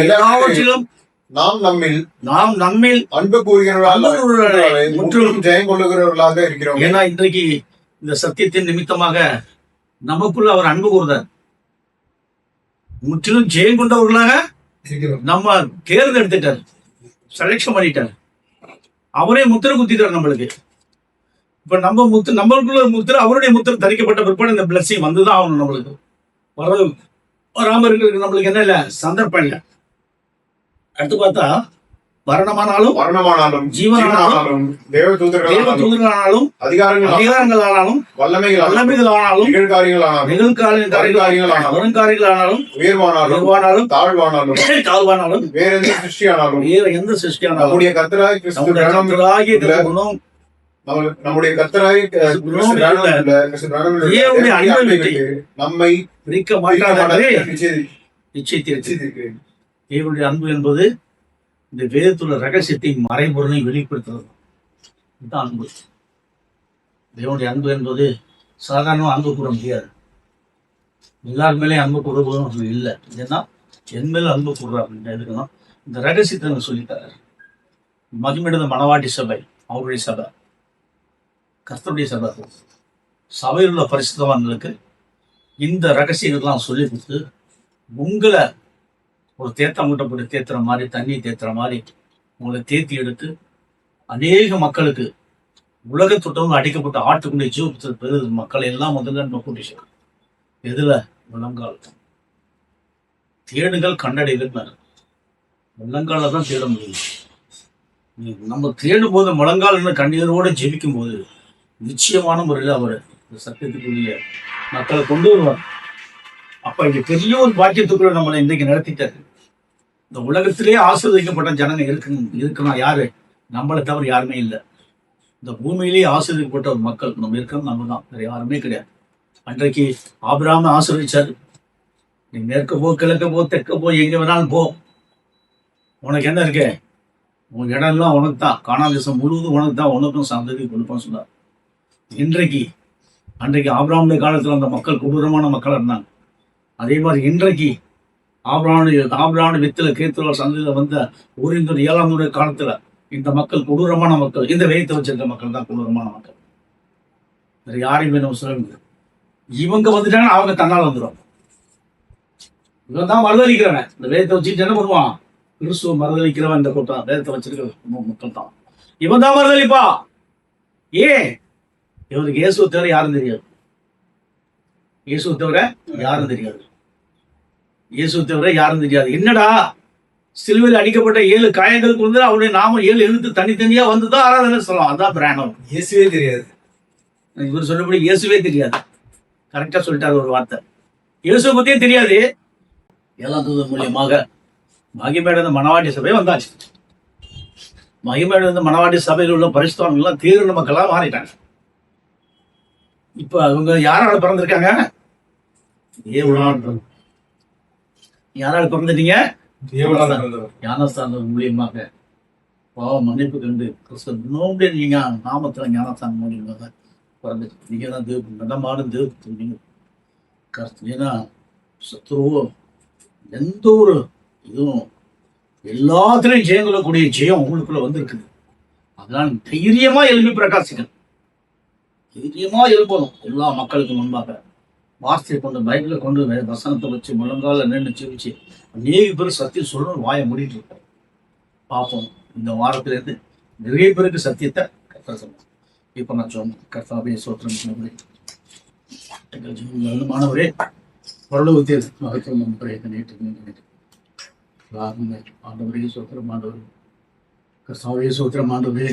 எல்லாவற்றிலும் நாம் நம்மில் அன்பு கூறுகிறவர்களாக முற்றிலும் ஜெயம் கொள்ளுகிறவர்களாக இருக்கிறோம். ஏன்னா இன்றைக்கு இந்த சத்தியத்தின் நிமித்தமாக நமக்குள்ள அவர் அன்பு கூறுதார். முற்றிலும் ஜெயம் கொண்டவர்களாக நம்ம தேர்ந்தெடுத்துட்டார், செலக்ஷன் பண்ணிட்டார். அவரே முத்திரை குத்திட்டார் நம்மளுக்கு. இப்ப நம்மளுக்குள்ள முத்திரை, அவருடைய முத்திரை தரிக்கப்பட்ட பிற்பாடு இந்த பிளஸிங் வந்துதான் ஆகணும். நம்மளுக்கு வராம இருக்கிறதுக்கு நம்மளுக்கு என்ன இல்ல, சந்தர்ப்பம் இல்லை. அடுத்து பார்த்தா மரணமானாலும் ஜீவனானாலும் தேவதூதர்களானாலும் அதிகாரங்களானாலும் வல்லமைகளானாலும் நிகழ்காரியங்களானாலும் உயர்வானாலும் தாழ்வானாலும் வேற எந்த சிருஷ்டியானாலும் நம்முடைய கர்த்தராகிய நம்மை பிரிக்க மாட்டாதே நிச்சயித்திருக்கிறேன். தேவனுடைய அன்பு என்பது இந்த வேதத்துள்ள ரகசியத்தை மறைபொருளை வெளிப்படுத்துறது. இதுதான் அன்பு. தேவனுடைய அன்பு என்பது சாதாரண அன்பு கூற முடியாது. எல்லார் மேலேயும் அன்பு கூறுவதும் இல்லை. ஏன்னா என் மேல அன்பு கூறுறா அப்படின்னு எதுக்குன்னா இந்த ரகசியத்தை சொல்லிட்டாரு. மகிமையிட மணவாட்டி சபை, அவருடைய சபை, கர்த்தருடைய சபை, சபையில் உள்ள பரிசுத்தவான்களுக்கு இந்த ரகசியங்கள்லாம் சொல்லி கொடுத்து உங்களை ஒரு மூட்டப்பட்டு தேத்துற மாதிரி, தண்ணி தேத்துற மாதிரி உங்களை தேத்தி எடுத்து அநேக மக்களுக்கு உலக தொட்டவங்க அடிக்கப்பட்டு ஆட்டுக்குள்ளே ஜீவ மக்களை எல்லாம் முதல்ல நம்ம கூட்டி சேர்க்கும். எதுல? முழங்கால். தேடுங்கள் கண்டடைகள். முழங்கால தான் தேட முடியும். நம்ம தேடும் போது முழங்கால் கண்ணீரோடு ஜெபிக்கும் போது நிச்சயமான முறையில் அவர் இந்த சத்தியத்துக்குரிய மக்களை கொண்டு வருவார். அப்ப இங்க பெரிய ஒரு பாக்கியத்துக்குள்ள நம்மளை இன்றைக்கு நடத்திட்டாரு. இந்த உலகத்திலேயே ஆசீர்வதிக்கப்பட்ட ஜனங்க இருக்குன்னா யாரு? நம்மளை தவிர யாருமே இல்லை. இந்த பூமியிலேயே ஆசீர்வதிக்கப்பட்ட ஒரு மக்கள் நம்ம இருக்கிறோம், நம்ம தான், வேற யாருமே கிடையாது. அன்றைக்கு ஆபிரகாமை ஆசீர்வதிச்சாரு. நீ மேற்க போ, கிழக்க போ, தெற்க போ, எங்க வேணாலும் போ, உனக்கு என்ன இருக்கு, உன் இடம்லாம் உனக்கு தான், கானான் தேசம் முழுவதும் உனக்கு தான், உனக்கும் சந்ததி கொடுப்பான்னு சொன்னார். இன்றைக்கு அன்றைக்கு ஆபிரகாமுடைய காலத்தில் அந்த மக்கள் கொடூரமான மக்கள் இருந்தாங்க. அதே மாதிரி இன்றைக்கு ஆபிரகாமுடைய வித்துல கேத்துவ சந்தையில் வந்த ஊரின் 7ஆம் காலத்துல இந்த மக்கள் கொடூரமான மக்கள். இந்த வேதத்தை வச்சிருக்க மக்கள் தான் கொடூரமான மக்கள். வேற யாரையுமே நம்ம சொல்ல முடியாது. இவங்க வந்துட்டாங்கன்னா அவங்க தன்னால் வந்துடும். இவன் தான் மறுதளிக்கிறவன். இந்த வேதத்தை வச்சுட்டு என்ன பண்ணுவான்? கிறிஸ்துவ மறுதளிக்கிறவன். இந்த கூட்டம் வேதத்தை வச்சிருக்கிற மக்கள் தான். இவன் தான் மறுதளிப்பா. ஏன்? இவருக்கு இயேசுவை தவிர யாரும் தெரியாது. இயேசுவை தவிர யாரும் தெரியாது. இயேசுவை தவிர யாரும் தெரியாது. என்னடா சிலுவையில் அடிக்கப்பட்ட 7 காயங்களுக்கு வந்து அவருடைய நாமம் 7 எழுத்து தனித்தனியா வந்துதான் ஆராதனை சொல்லலாம். அதான் பிராணம். இயேசுவே தெரியாது. இவர் சொன்னபடி இயேசுவே தெரியாது. கரெக்டா சொல்லிட்டாரு ஒரு வார்த்தை. இயேசுவை பத்தியும் தெரியாது. 7ஆம் தூதர் மூலியமாக மகிமையடைந்த மணவாட்டி சபை வந்தாச்சு. மகிமையடைந்த மணவாட்டி சபையில் உள்ள பரிசுத்தவான்கள் எல்லாம் தீர்ந்த மக்களா மாறிட்டாங்க. இப்ப அவங்க யாரால பிறந்திருக்காங்க? யாரால பிறந்துட்டீங்க? ஞானஸ்தானம் மூலியமாக பாவ மன்னிப்பு கண்டு கிறிஸ்துவ நீங்க நாமத்துல ஞானஸ்தானம் மூலியமாக பிறந்துச்சு. நீங்க தான் தேவ நடமாடும் தேவ நீங்க கருத்து. ஏன்னா சத்துருவோ எந்த ஒரு இதுவும் எல்லாத்திலையும் ஜெயம் கொள்ளக்கூடிய ஜெயம் உங்களுக்குள்ள வந்திருக்குது. அதனால தைரியமா எழுப்பி பிரகாசிக்கணும். தைரியமா எழுப்பணும். எல்லா மக்களுக்கு முன்பாக வார்த்தையை கொண்டு பைபிளை கொண்டு வசனத்தை வச்சு முழங்கால நின்று ஜெபிச்சு அநேக பேர் சத்தியம் சொல்லணும். வாயை மூடிட்டு இருக்கோம். பார்ப்போம். இந்த வாரத்திலிருந்து நிறைய பேருக்கு சத்தியத்தை கற்று சொல்லணும். இப்போ நான் சொன்னேன் கர்த்தாவே சோத்திரம் மாணவரே பரலோகத்தை மகத்துவம் நேற்று ஆண்டவரே சோத்திரம் ஆண்டவர் கர்த்தாவே சோத்திரம் ஆண்டவரே